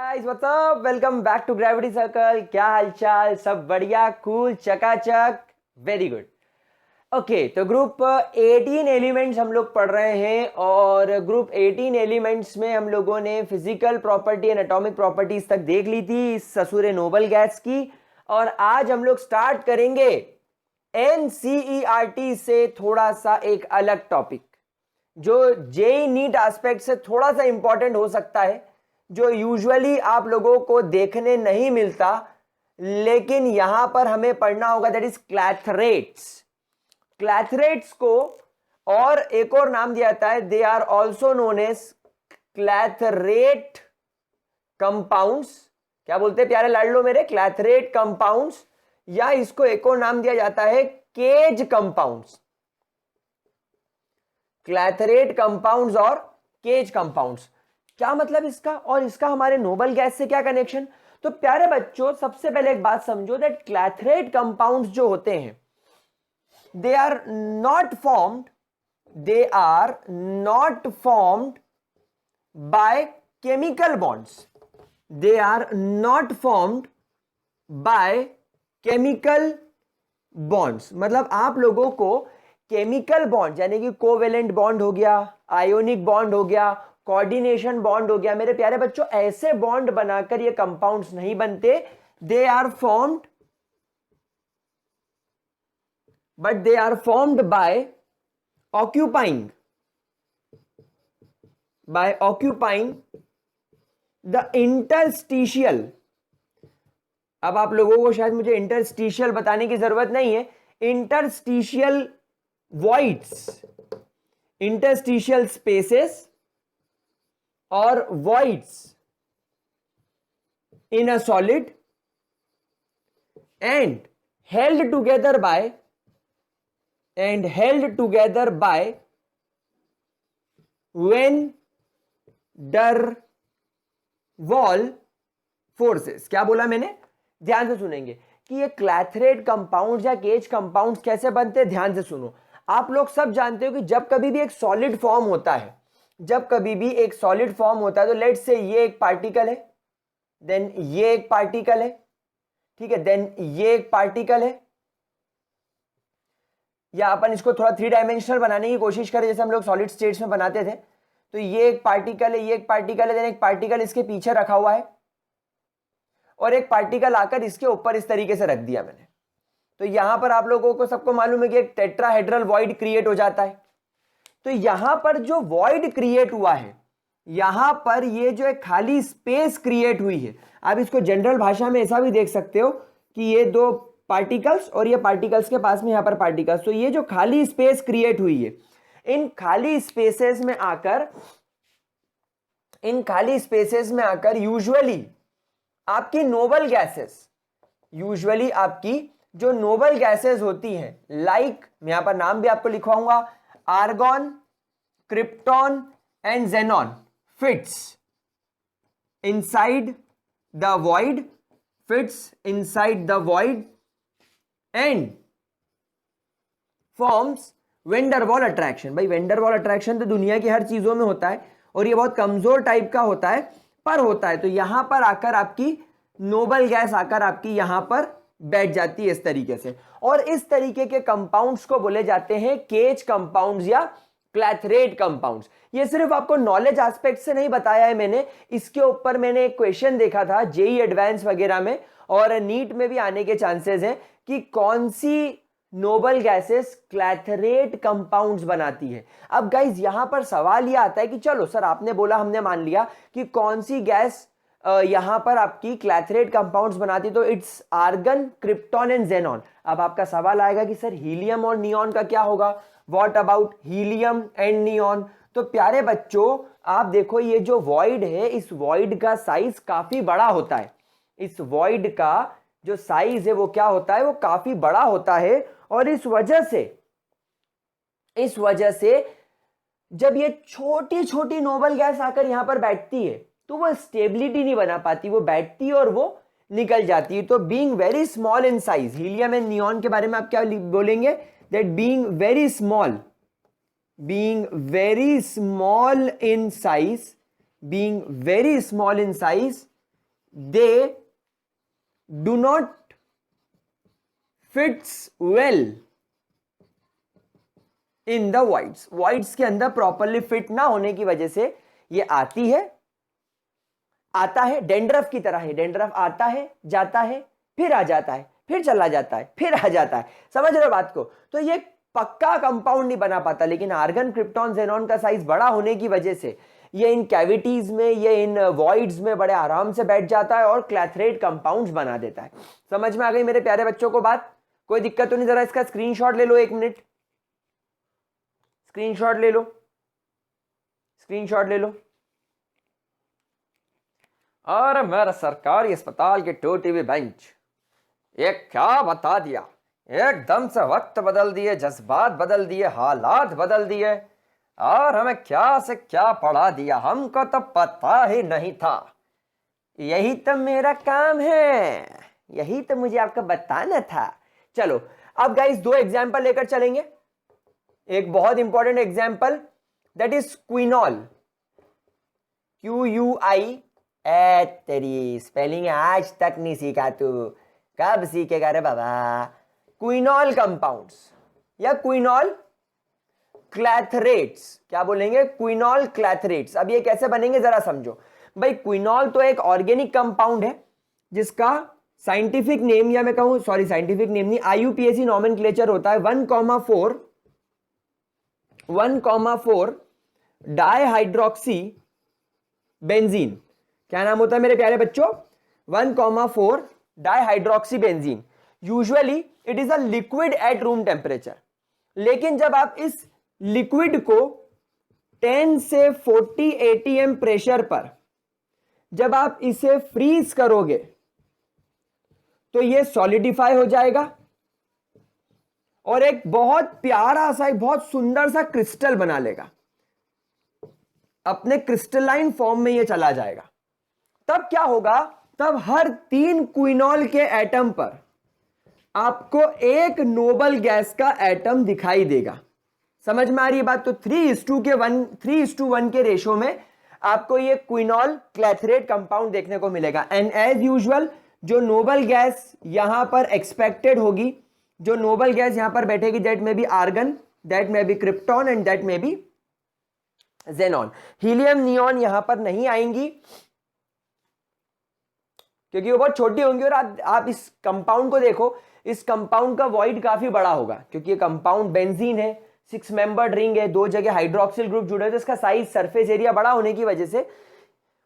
Guys what's up, welcome back to Gravity Circle. क्या हालचाल? सब बढ़िया, कूल, चकाचक, वेरी गुड। ओके, तो ग्रुप 18 एलिमेंट्स हम लोग पढ़ रहे हैं और ग्रुप 18 एलिमेंट्स में हम लोगों ने physical property and atomic properties तक देख ली थी इस ससुरे नोबल गैस की। और आज हम लोग स्टार्ट करेंगे एनसीईआरटी से थोड़ा सा एक अलग टॉपिक, जो जेई नीट एस्पेक्ट से थोड़ा सा इंपॉर्टेंट हो सकता है, जो यूजुअली आप लोगों को देखने नहीं मिलता, लेकिन यहां पर हमें पढ़ना होगा। That is क्लैथरेट्स। क्लैथरेट्स को और एक और नाम दिया जाता है, they are also known as clathrate compounds. क्या बोलते हैं प्यारे लाडलो मेरे? क्लैथरेट कंपाउंड्स, या इसको एक और नाम दिया जाता है केज कंपाउंड्स। क्लैथरेट कंपाउंड्स और केज कंपाउंड्स, क्या मतलब इसका और इसका हमारे नोबल गैस से क्या कनेक्शन? तो प्यारे बच्चों, सबसे पहले एक बात समझो, दैट क्लैथरेट कंपाउंड्स जो होते हैं, they are not formed by chemical bonds. They are not formed by chemical bonds. मतलब आप लोगों को केमिकल बॉन्ड यानी कि कोवेलेंट बॉन्ड हो गया, आयोनिक बॉन्ड हो गया, कोऑर्डिनेशन बॉन्ड हो गया, मेरे प्यारे बच्चों, ऐसे बॉन्ड बनाकर ये कंपाउंड्स नहीं बनते। They are formed by occupying the interstitial. अब आप लोगों को शायद मुझे इंटरस्टिशियल बताने की जरूरत नहीं है। Interstitial voids, interstitial spaces or voids in a solid and held together by van der Waal forces। क्या बोला मैंने? ध्यान से सुनेंगे कि ये क्लैथरेट कंपाउंड्स या केज कंपाउंड्स कैसे बनते हैं। ध्यान से सुनो। आप लोग सब जानते हो कि जब कभी भी एक सॉलिड फॉर्म होता है, तो लेट्स से ये एक पार्टिकल है, देन ये एक पार्टिकल है, ठीक है, देन ये एक पार्टिकल है, या अपन इसको थोड़ा 3 डायमेंशनल बनाने की कोशिश करें जैसे हम लोग सॉलिड स्टेट्स में बनाते थे। तो ये एक पार्टिकल है, ये एक पार्टिकल है, देन एक पार्टिकल इसके पीछे रखा हुआ है और एक पार्टिकल आकर इसके ऊपर इस तरीके से रख दिया मैंने। तो यहां पर आप लोगों को सबको मालूम है कि एक टेट्राहेड्रल वॉइड क्रिएट हो जाता है। तो यहां पर जो वॉइड क्रिएट हुआ है, यहां पर ये जो एक खाली स्पेस क्रिएट हुई है, आप इसको जनरल भाषा में ऐसा भी देख सकते हो कि ये 2 पार्टिकल्स और ये पार्टिकल्स के पास में यहां पर पार्टिकल्स। तो ये जो खाली स्पेस क्रिएट हुई है, इन खाली स्पेसेस में आकर यूजुअली आपकी जो नोबल गैसेस होती हैं, लाइक मैं यहां पर नाम भी आपको लिखवाऊंगा, argon, krypton and xenon fits inside the void and forms van der Waals attraction. भाई वेन डर वॉल अट्रैक्शन तो दुनिया की हर चीजों में होता है और ये बहुत कमजोर टाइप का होता है, पर होता है। तो यहां पर आकर आपकी नोबल गैस आकर आपकी यहां पर बैठ जाती है इस तरीके से, और इस तरीके के कंपाउंड्स को बोले जाते हैं केज कंपाउंड्स या क्लैथरेट कंपाउंड्स। ये सिर्फ आपको नॉलेज एस्पेक्ट से नहीं बताया है मैंने, इसके ऊपर मैंने एक क्वेश्चन देखा था जेई एडवांस वगैरह में और नीट में भी आने के चांसेस हैं कि कौन सी नोबल गैसेस क्लैथरेट कंपाउंड्स बनाती है। अब गाइज यहां पर सवाल यह आता है कि चलो सर, आपने बोला, हमने मान लिया कि कौन सी गैस यहां पर आपकी क्लैथरेट कंपाउंड्स बनाती, तो it's argon, krypton and xenon. अब आपका सवाल आएगा कि सर हीलियम और नियॉन का क्या होगा? What about helium and neon? तो प्यारे बच्चों, आप देखो ये जो वॉइड है, इस वॉइड का साइज काफी बड़ा होता है। इस वॉइड का जो साइज है वो क्या होता है? वो काफी बड़ा होता है, और इस वजह से जब ये छोटी छोटी नोबल गैस आकर यहां पर बैठती है तो वो स्टेबिलिटी नहीं बना पाती, वो बैठती है और वो निकल जाती है। तो being very small in size, helium and neon के बारे में आप क्या बोलेंगे? That being very small in size, they do not fits well in the voids, voids के अंदर प्रॉपरली फिट ना होने की वजह से ये आती है, आता है, डेंड्रफ की तरह है, डेंड्रफ आता है, जाता है, फिर आ जाता है, फिर चला जाता है, फिर आ जाता है, समझ रहे हो बात को। तो ये पक्का कंपाउंड नहीं बना पाता, लेकिन आर्गन, क्रिप्टॉन, ज़ेनॉन का साइज बड़ा होने की वजह से ये इन कैविटीज में, ये इन वॉइड्स में बड़े आराम से बैठ जाता है और क्लैथरेट कंपाउंड्स बना देता है। समझ में आ गई मेरे प्यारे बच्चों को बात? कोई दिक्कत तो नहीं? जरा इसका स्क्रीनशॉट ले लो, 1 मिनट स्क्रीनशॉट ले लो, स्क्रीनशॉट ले लो। और मेरा सरकारी अस्पताल के 2 टीवी बेंच, ये क्या बता दिया, एकदम से वक्त बदल दिए, जज्बात बदल दिए, हालात बदल दिए, और हमें क्या से क्या पढ़ा दिया, हमको तो पता ही नहीं था। यही तो मेरा काम है, यही तो मुझे आपको बताना था। चलो अब गाइस 2 एग्जाम्पल लेकर चलेंगे। एक बहुत important example, that is quinol, QUI। तेरी स्पेलिंग आज तक नहीं सीखा तू, कब सीखेगा रे बाबा? क्विनॉल कंपाउंड्स या क्विनॉल क्लैथरेट्स, क्या बोलेंगे? क्विनॉल क्लैथरेट्स। अब ये कैसे बनेंगे जरा समझो भाई। क्विनॉल तो एक ऑर्गेनिक कंपाउंड है जिसका साइंटिफिक नेम, या मैं कहूं सॉरी साइंटिफिक नेम नहीं, IUPAC नॉमेनक्लेचर होता है 1,4 डाइहाइड्रोक्सी बेंजीन। क्या नाम होता है मेरे प्यारे बच्चों? 1,4 dihydroxy benzene. Usually it is a liquid at room temperature, लेकिन जब आप इस लिक्विड को 10 से 40 ATM प्रेशर पर जब आप इसे फ्रीज करोगे तो ये सॉलिडिफाई हो जाएगा और एक बहुत प्यारा सा, एक बहुत सुंदर सा क्रिस्टल बना लेगा, अपने क्रिस्टलाइन फॉर्म में ये चला जाएगा। तब क्या होगा? तब हर 3 क्विनॉल के एटम पर आपको एक नोबल गैस का एटम दिखाई देगा। समझ में आ रही है बात? तो 3:1 के रेशो में आपको ये क्विनॉल क्लैथरेट कंपाउंड देखने को मिलेगा। एंड एज यूजुअल जो नोबल गैस यहां पर एक्सपेक्टेड होगी, जो नोबल गैस यहां पर बैठेगी, दैट में बी आर्गन, दैट में बी क्रिप्टॉन एंड दैट में बी ज़ेनॉन। हीलियम, नियॉन यहां पर नहीं आएंगी क्योंकि वो बहुत छोटी होंगी। और आप इस कंपाउंड को देखो, इस कंपाउंड का वॉइड काफी बड़ा होगा क्योंकि ये कंपाउंड बेंजीन है, 6 मेंबर्ड रिंग है, 2 जगह हाइड्रोक्सिल ग्रुप जुड़े हैं, तो इसका साइज, सरफेस एरिया बड़ा होने की वजह से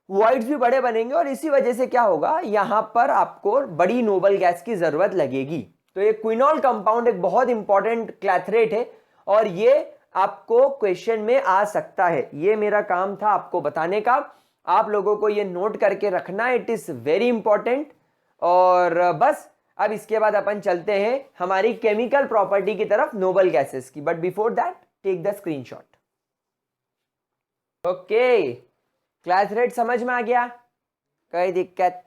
वॉइड्स भी बड़े बनेंगे और इसी वजह से क्या होगा, यहां पर आपको बड़ी नोबल गैस की जरूरत लगेगी। तो ये क्विनॉल कंपाउंड एक बहुत इंपॉर्टेंट क्लैथरेट है और ये आपको क्वेश्चन में आ सकता है। ये मेरा काम था आपको बताने का, आप लोगों को ये नोट करके रखना, इट इज वेरी इंपॉर्टेंट। और बस अब इसके बाद अपन चलते हैं हमारी केमिकल प्रॉपर्टी की तरफ, नोबल गैसेस की। But before that take the screenshot. Okay, clathrate समझ में आ गया? कोई दिक्कत,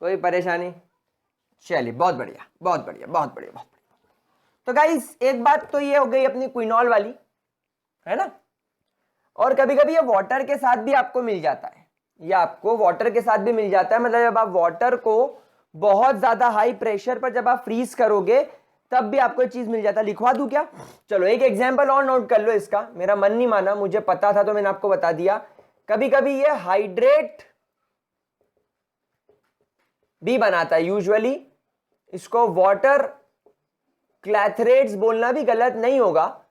कोई परेशानी? चलिए, बहुत बढ़िया बहुत बढ़िया बहुत बढ़िया बहुत बढ़िया। तो गाइस एक बात तो ये हो गई अपनी क्विनॉल वाली, है ना। और कभी कभी ये वाटर के साथ भी आपको मिल जाता है, ये आपको वाटर के साथ भी मिल जाता है। मतलब जब आप वाटर को बहुत ज्यादा हाई प्रेशर पर जब आप फ्रीज करोगे तब भी आपको एक चीज मिल जाता है। लिखवा दूं क्या? चलो एक एग्जांपल और नोट कर लो इसका। मेरा मन नहीं माना, मुझे पता था तो मैंने आपको बता दिया। कभी कभी ये हाइड्रेट भी बनाता है। यूजुअली इसको वाटर क्लैथरेट्स बोलना भी गलत नहीं होगा,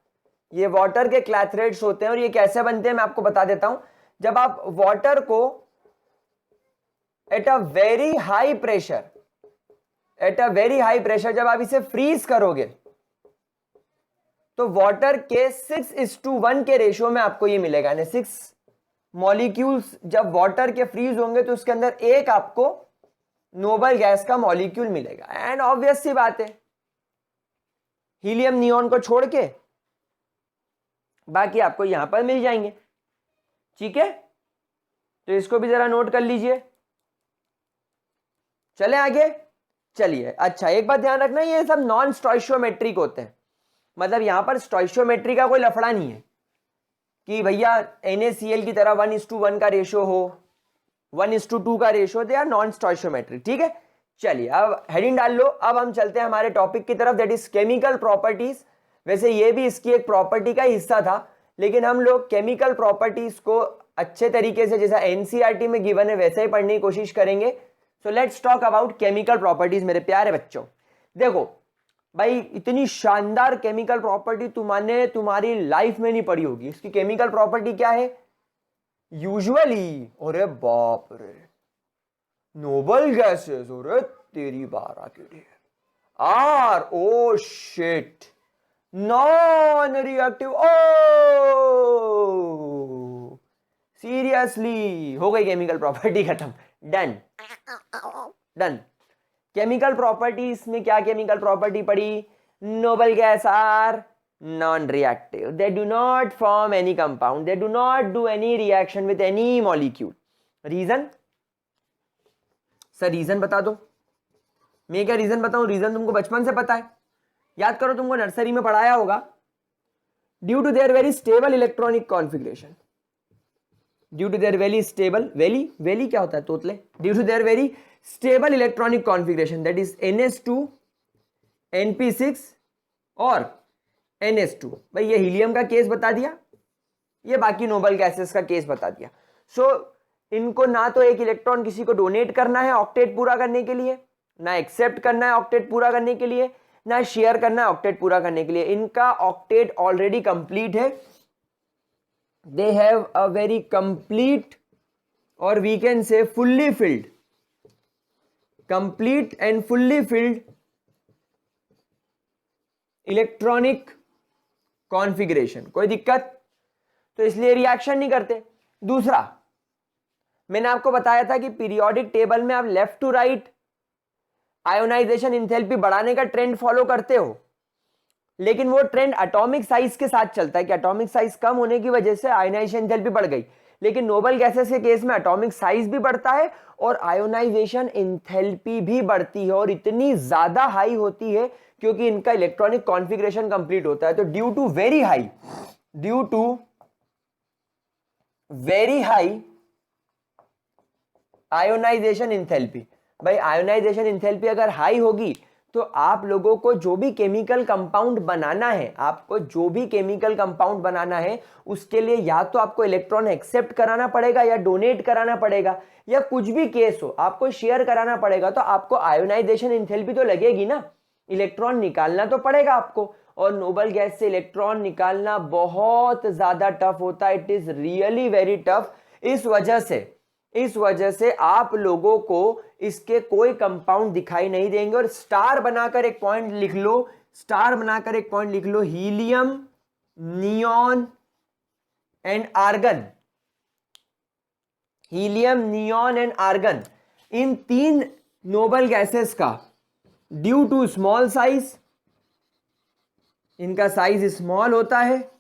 ये वाटर के क्लैथरेट्स होते हैं। और ये कैसे बनते हैं मैं आपको बता देता हूं। जब आप वाटर को at a very high pressure जब आप इसे फ्रीज करोगे तो वाटर के 6:1 के रेशियो में आपको ये मिलेगा। यानी 6 मॉलिक्यूल्स जब वाटर के फ्रीज होंगे तो उसके अंदर एक आपको नोबल गैस का मॉलिक्यूल मिलेगा। एंड ऑब्वियस सी बात है, हीलियम नियॉन को छोड़ के बाकी आपको यहां पर मिल जाएंगे। ठीक है, तो इसको भी जरा नोट कर लीजिए। चले आगे, चलिए। अच्छा, एक बात ध्यान रखना, ये सब नॉन स्टोइशियोमेट्रिक होते हैं। मतलब यहां पर स्टोइशियोमेट्री का कोई लफड़ा नहीं है कि भैया NaCl की तरह 1:1 का रेशियो हो, 1:2 का ratio, they are non stoichiometric. ठीक है, चलिए अब हेडिंग डाल लो। अब हम चलते हैं हमारे टॉपिक की तरफ, दैट इज केमिकल प्रॉपर्टीज। वैसे ये भी इसकी एक प्रॉपर्टी का हिस्सा था, लेकिन हम लोग केमिकल प्रॉपर्टीज को अच्छे तरीके से, जैसा एनसीईआरटी में गिवन है वैसे ही पढ़ने की कोशिश करेंगे। So let's talk about chemical properties मेरे प्यारे बच्चों। देखो भाई, इतनी शानदार केमिकल प्रॉपर्टी तुमने तुम्हारी लाइफ में नहीं पढ़ी होगी। इसकी केमिकल प्रॉपर्टी क्या है यूजुअली? अरे बाप रे, नोबल गैसेस, अरे तेरी बारह के आर, oh shit, non reactive. Oh seriously, हो गई केमिकल प्रॉपर्टी खत्म, डन डन। केमिकल प्रॉपर्टीज में क्या केमिकल प्रॉपर्टी पड़ी? Noble gas are non reactive, they do not form any compound, they do not do any reaction with any molecule. Reason? Sir reason बता दो। मैं क्या reason बताऊं? Reason तुमको बचपन से पता है, याद करो, तुमको नर्सरी में पढ़ाया होगा। Due to their very stable electronic configuration, due to their very stable, वेली क्या होता है तोतले? Due to their very stable electronic configuration, that is NS2 NP6 और NS2। भाई ये हीलियम का केस बता दिया, ये बाकी नोबल गैसेस का केस बता दिया। सो इनको ना तो एक इलेक्ट्रॉन किसी को डोनेट करना है ऑक्टेट पूरा करने के लिए, ना एक्सेप्ट करना है ऑक्टेट पूरा करने के लिए, ना शेयर करना है ऑक्टेट पूरा करने के लिए। इनका ऑक्टेट ऑलरेडी कंप्लीट है, they have a very complete और we can say fully filled, complete and fully filled electronic configuration. कोई दिक्कत? तो इसलिए रिएक्शन नहीं करते। दूसरा, मैंने आपको बताया था कि पीरियोडिक टेबल में आप left to right ionisation enthalpy बढ़ाने का ट्रेंड फॉलो करते हो, लेकिन वो ट्रेंड एटॉमिक साइज के साथ चलता है कि एटॉमिक साइज कम होने की वजह से आयोनाइजेशन इंथैल्पी बढ़ गई। लेकिन नोबल गैसेस के केस में एटॉमिक साइज भी बढ़ता है और आयोनाइजेशन इंथैल्पी भी बढ़ती है, और इतनी ज्यादा हाई होती है क्योंकि इनका इलेक्ट्रॉनिक कॉन्फ़िगरेशन कंप्लीट होता है। तो due to very high ionisation enthalpy, भाई आयोनाइजेशन इंथैल्पी अगर हाई होगी तो आप लोगों को जो भी केमिकल कंपाउंड बनाना है, आपको जो भी केमिकल कंपाउंड बनाना है, उसके लिए या तो आपको इलेक्ट्रॉन एक्सेप्ट कराना पड़ेगा या डोनेट कराना पड़ेगा, या कुछ भी केस हो आपको शेयर कराना पड़ेगा। तो आपको आयोनाइजेशन इंथैल्पी तो लगेगी ना, इलेक्ट्रॉन निकालना तो पड़ेगा आपको, और नोबल गैस से इलेक्ट्रॉन निकालना बहुत ज्यादा टफ होता है। It is really very tough. इस वजह से आप लोगों को इसके कोई कंपाउंड दिखाई नहीं देंगे। और स्टार बनाकर एक पॉइंट लिख लो, helium, neon and argon. Helium, neon and argon, इन तीन नोबल गैसेस का ड्यू टू स्मॉल साइज, इनका साइज स्मॉल होता है,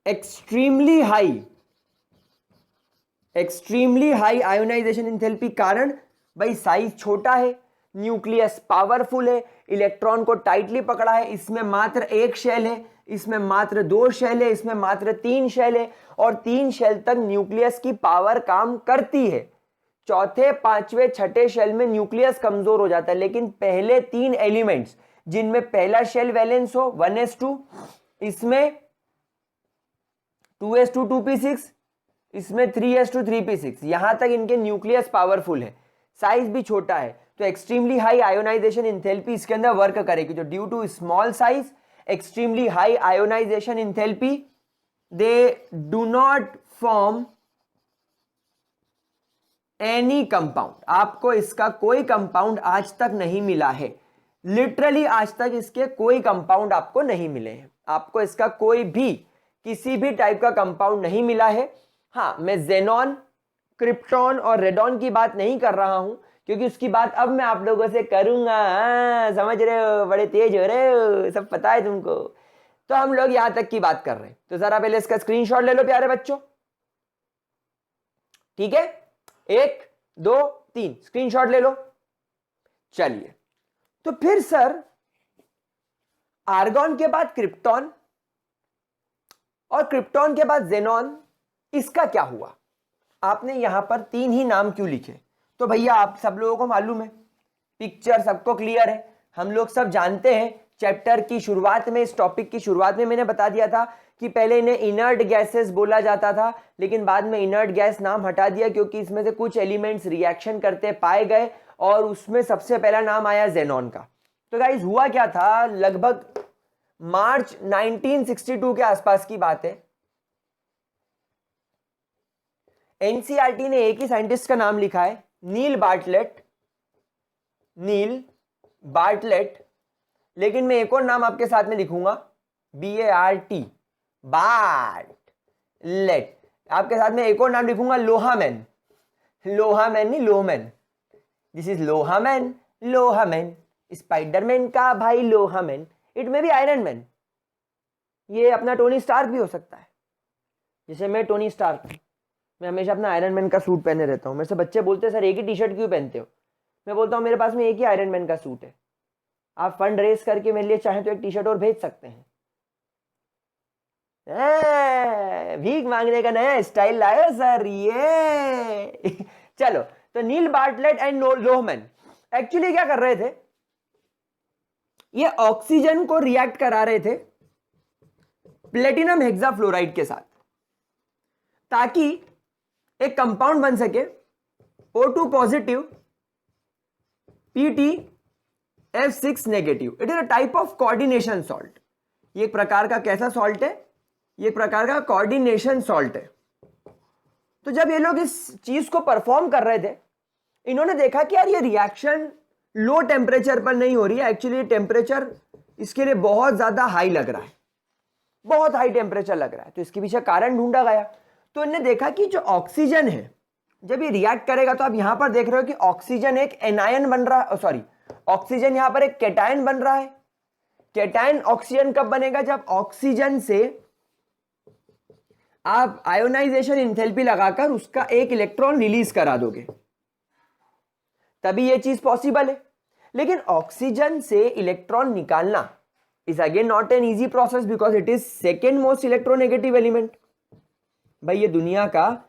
एक्सट्रीमली हाई आयोनाइजेशन इंथैल्पी कारण, भाई साइज छोटा है, न्यूक्लियस पावरफुल है, इलेक्ट्रॉन को टाइटली पकड़ा है, इसमें मात्र एक शेल है, इसमें मात्र दो शेल है, इसमें मात्र तीन शेल है, और तीन शेल तक न्यूक्लियस की पावर काम करती है। चौथे, पांचवें, छठे शेल में न्यूक्लियस कमजोर हो जाता है। लेकिन पहले तीन एलिमेंट्स जिनमें पहला शेल वैलेंस हो 1s2, इसमें 2s2 2p6, इसमें 3s2 3p6, यहां तक इनके न्यूक्लियस पावरफुल है, साइज भी छोटा है, तो एक्सट्रीमली हाई आयोनाइजेशन इंथैल्पी इसके अंदर वर्क करेगी। तो due to small size, extremely high ionisation enthalpy, they do not form any compound. आपको इसका कोई कंपाउंड आज तक नहीं मिला है, लिटरली आज तक इसके कोई कंपाउंड आपको नहीं मिले हैं। आपको इसका कोई भी किसी भी टाइप का कंपाउंड नहीं मिला है। हाँ, मैं जेनॉन, क्रिप्टॉन और रेडॉन की बात नहीं कर रहा हूं, क्योंकि उसकी बात अब मैं आप लोगों से करूंगा। समझ रहे हो, बड़े तेज हो रहे हो, सब पता है तुमको। तो हम लोग यहां तक की बात कर रहे हैं। तो जरा पहले इसका स्क्रीनशॉट ले लो प्यारे बच्चों, ठीक है? 1 2 3 स्क्रीनशॉट ले लो। चलिए, तो फिर सर आर्गॉन के बाद क्रिप्टॉन और क्रिप्टॉन के बाद जेनॉन, इसका क्या हुआ? आपने यहां पर 3 ही नाम क्यों लिखे? तो भैया आप सब लोगों को मालूम है, पिक्चर सबको क्लियर है, हम लोग सब जानते हैं। चैप्टर की शुरुआत में, इस टॉपिक की शुरुआत में मैंने बता दिया था कि पहले इन्हें इनर्ट गैसेस बोला जाता था, लेकिन बाद में इनर्ट गैस नाम हटा दिया क्योंकि इसमें से कुछ एलिमेंट्स रिएक्शन करते पाए गए और उसमें सबसे पहला नाम आया जेनॉन का। तो गाइस हुआ क्या था, लगभग मार्च 1962 के आसपास की बात है। एनसीईआरटी ने एक ही साइंटिस्ट का नाम लिखा है, नील बार्टलेट, लेकिन मैं एक और नाम आपके साथ में लिखूंगा, BART, बार्टलेट। आपके साथ में एक और नाम लिखूंगा, लोहामैन नहीं, लोहमैन। दिस इज लोहामैन, स्पाइडरमैन का भाई लोहामैन। इट में भी आयरन मैन, ये अपना टोनी स्टार्क भी हो सकता है। जैसे मैं टोनी स्टार्क हूं, मैं हमेशा अपना आयरन मैन का सूट पहने रहता हूं। मेरे से बच्चे बोलते हैं सर एक ही टी शर्ट क्यों पहनते हो? मैं बोलता हूं मेरे पास में एक ही आयरन मैन का सूट है। आप फंड रेस करके मेरे लिए चाहें तो एक टी शर्ट और भेज सकते हैं। भीख मांगने का नया स्टाइल लाए सर ये। चलो, तो नील बार्टलेट एंड लोहमैन एक्चुअली क्या कर रहे थे, ये ऑक्सीजन को रिएक्ट करा रहे थे प्लेटिनम हेक्साफ्लोराइड के साथ, ताकि एक कंपाउंड बन सके O2 positive PtF6 negative. It is a type of coordination salt. ये एक प्रकार का कैसा सॉल्ट है? ये एक प्रकार का कोऑर्डिनेशन सॉल्ट है। तो जब ये लोग इस चीज को परफॉर्म कर रहे थे, इन्होंने देखा कि यार ये रिएक्शन लो टेम्परेचर पर नहीं हो रही है, एक्चुअली टेम्परेचर इसके लिए बहुत ज्यादा हाई लग रहा है, बहुत हाई टेम्परेचर लग रहा है। तो इसके पीछे कारण ढूंढा गया। तो इन्होंने देखा कि जो ऑक्सीजन है जब ये रिएक्ट करेगा, तो आप यहां पर देख रहे हो कि ऑक्सीजन एक एनायन बन रहा है, सॉरी ऑक्सीजन यहां पर एक कैटायन बन रहा है। कैटायन ऑक्सीजन कब बनेगा? जब ऑक्सीजन से आप आयोनाइजेशन इंथैल्पी लगाकर उसका एक इलेक्ट्रॉन रिलीज करा दोगे, तभी यह चीज पॉसिबल है। लेकिन ऑक्सीजन से इलेक्ट्रॉन निकालना is again not an easy process because it is second most electronegative element. भाई ये दुनिया का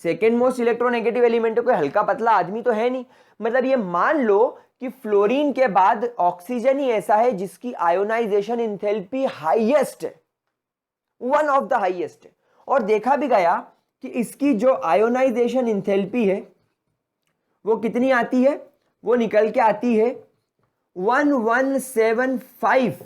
सेकेंड मोस्ट इलेक्ट्रोनेगेटिव एलिमेंट है, कोई हल्का पतला आदमी तो है नहीं। मतलब ये मान लो कि फ्लोरीन के बाद ऑक्सीजन ही ऐसा है जिसकी आयोनाइजेशन इंथैल्पी हाईएस्ट है, वन ऑफ द हाईएस्ट है। और देखा भी गया कि इसकी जो आयोनाइजेशन इंथैल्पी है वो कितनी आती है? वो निकल के आती है 1175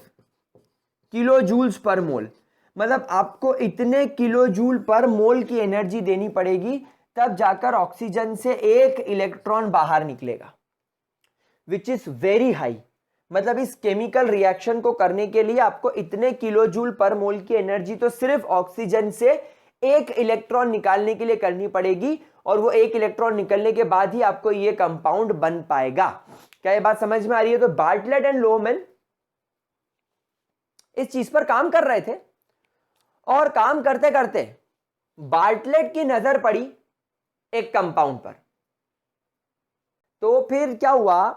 किलो जूल्स पर मोल। मतलब आपको इतने किलो जूल पर मोल की एनर्जी देनी पड़ेगी तब जाकर ऑक्सीजन से एक इलेक्ट्रॉन बाहर निकलेगा, विच इज वेरी हाई। मतलब इस केमिकल रिएक्शन को करने के लिए आपको इतने किलो जूल पर मोल की एनर्जी तो सिर्फ ऑक्सीजन से एक इलेक्ट्रॉन निकालने के लिए करनी पड़ेगी, और वो एक इलेक्ट्रॉन निकलने के बाद ही आपको ये कंपाउंड बन पाएगा। क्या ये बात समझ में आ रही है? तो बार्टलेट एंड लोहमैन इस चीज पर काम कर रहे थे, और काम करते करते बार्टलेट की नजर पड़ी एक कंपाउंड पर। तो फिर क्या हुआ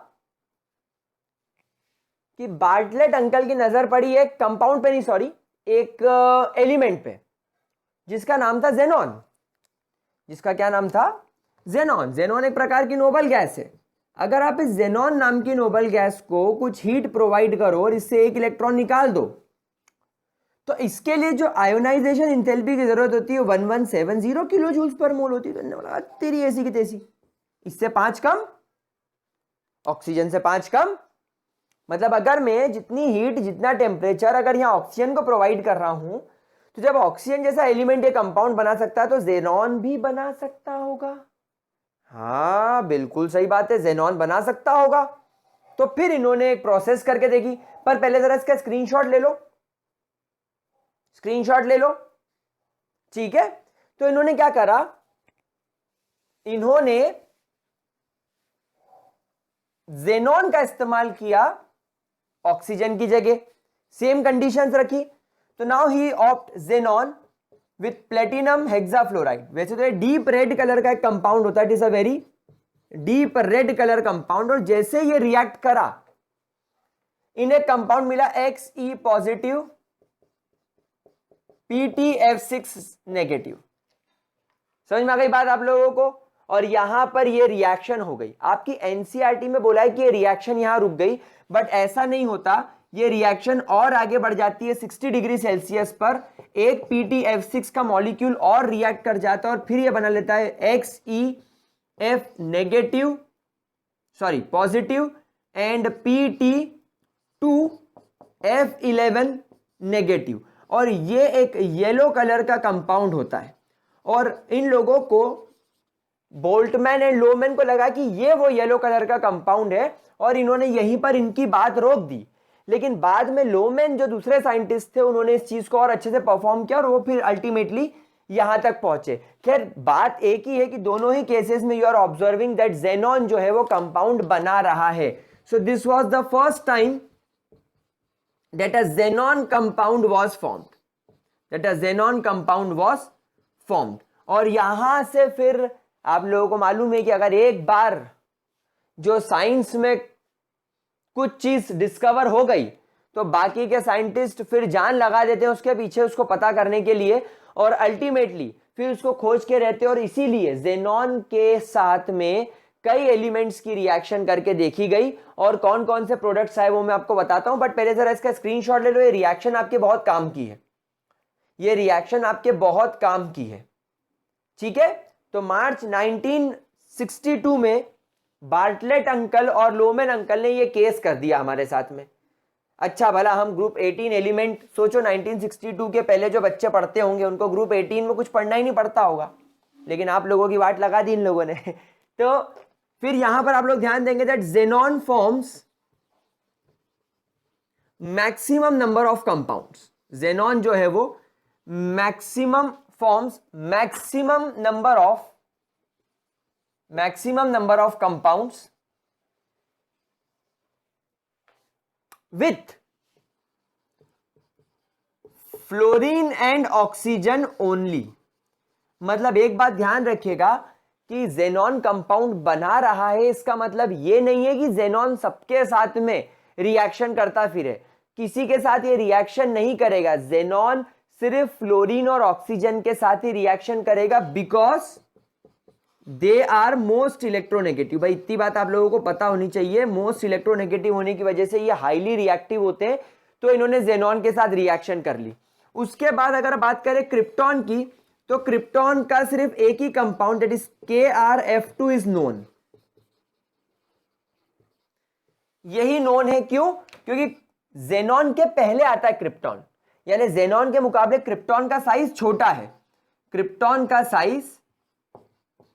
कि बार्टलेट अंकल की नजर पड़ी एक कंपाउंड पे नहीं, सॉरी एक एलिमेंट पे, जिसका नाम था जेनॉन। जिसका क्या नाम था? जेनॉन। जेनॉन एक प्रकार की नोबल गैस है। अगर आप इस जेनॉन नाम की नोबल गैस को कुछ हीट प्रोवाइड करो और इससे एक इलेक्ट्रॉन निकाल दो, तो इसके लिए जो आयोनाइजेशन इंथैल्पी की जरूरत होती है 1170 किलो जूल्स पर मोल होती है। तो बोला तेरी ऐसी की तैसी, इससे 5 कम, ऑक्सीजन से 5 कम। मतलब अगर मैं जितनी हीट, जितना टेम्परेचर अगर यहां ऑक्सीजन को प्रोवाइड कर रहा हूं, तो जब ऑक्सीजन जैसा एलिमेंट ये कंपाउंड बना सकता है तो जेनॉन भी बना सकता होगा। हाँ बिल्कुल सही बात है, जेनॉन बना सकता होगा। तो फिर इन्होंने एक प्रोसेस करके देखी, पर पहले जरा इसका स्क्रीनशॉट ले लो, स्क्रीनशॉट ले लो, ठीक है। तो इन्होंने क्या करा, इन्होंने जेनॉन का इस्तेमाल किया ऑक्सीजन की जगह, सेम कंडीशंस रखी। तो now he opt xenon with platinum hexafluoride. वैसे तो ये डीप रेड कलर का एक कंपाउंड होता है, it is a very deep red colour compound. और जैसे ये रिएक्ट करा, इन्हें कंपाउंड मिला Xe पॉजिटिव PtF6 नेगेटिव। समझ में आ गई बात आप लोगों को। और यहां पर ये रिएक्शन हो गई, आपकी एनसीईआरटी में बोला है कि ये रिएक्शन यहां रुक गई, बट ऐसा नहीं होता, ये रिएक्शन और आगे बढ़ जाती है 60 डिग्री सेल्सियस पर। एक PTF6 का मॉलिक्यूल और रिएक्ट कर जाता है और फिर ये बना लेता है XeF negative, sorry positive, and PT2F11 negative. और ये एक येलो कलर का कंपाउंड होता है। और इन लोगों को, बोल्टमैन एंड लोमैन को लगा कि ये वो येलो कलर का कंपाउंड है और इन्होंने यहीं पर इनकी बात रोक दी। लेकिन बाद में लोमैन जो दूसरे साइंटिस्ट थे उन्होंने इस चीज को और अच्छे से परफॉर्म किया और वो फिर अल्टीमेटली यहां तक पहुंचे। खैर बात एक ही है कि दोनों ही केसेस में you are observing that xenon जो है वो कंपाउंड बना रहा है। So this was the first time that a xenon compound was formed, that a xenon compound was formed। और यहां से फिर आप लोगों को मालूम है कि अगर एक बार जो साइंस में कुछ चीज डिस्कवर हो गई तो बाकी के साइंटिस्ट फिर जान लगा देते हैं उसके पीछे, उसको पता करने के लिए, और अल्टीमेटली फिर उसको खोज के रहते हैं। और इसीलिए जेनॉन के साथ में कई एलिमेंट्स की रिएक्शन करके देखी गई और कौन कौन से प्रोडक्ट्स आए वो मैं आपको बताता हूं। बट पहले जरा इसका स्क्रीनशॉट ले लो। ये रिएक्शन आपके बहुत काम की है, ये रिएक्शन आपके बहुत काम की है, ठीक है। तो मार्च 1962 में बार्टलेट अंकल और लोमैन अंकल ने ये केस कर दिया हमारे साथ में। अच्छा भला हम ग्रुप 18 एलिमेंट, सोचो 1962 के पहले जो बच्चे पढ़ते होंगे उनको ग्रुप 18 में कुछ पढ़ना ही नहीं पड़ता होगा, लेकिन आप लोगों की वाट लगा दी इन लोगों ने। तो फिर यहां पर आप लोग ध्यान देंगे that xenon forms maximum number of compounds. Xenon जो है वो maximum forms maximum number of compounds with fluorine and oxygen only. मतलब एक बात ध्यान रखिएगा कि जेनॉन कंपाउंड बना रहा है, इसका मतलब ये नहीं है कि जेनॉन सबके साथ में रिएक्शन करता फिरे, किसी के साथ ये रिएक्शन नहीं करेगा। जेनॉन सिर्फ फ्लोरीन और ऑक्सीजन के साथ ही रिएक्शन करेगा because they are most electronegative. भाई इतनी बात आप लोगों को पता होनी चाहिए, मोस्ट इलेक्ट्रोनेगेटिव होने की वजह से ये हाईली रिएक्टिव होते हैं, तो इन्होंने जेनॉन के साथ रिएक्शन कर ली। उसके बाद अगर बात करें क्रिप्टॉन की, तो क्रिप्टॉन का सिर्फ एक ही compound that is KrF2 is known. यही नोन है, क्यों? क्योंकि जेनॉन के पहले आता है क्रिप्टॉन, यानी जेनॉन के मुकाबले क्रिप्टॉन का साइज छोटा है। क्रिप्टॉन का साइज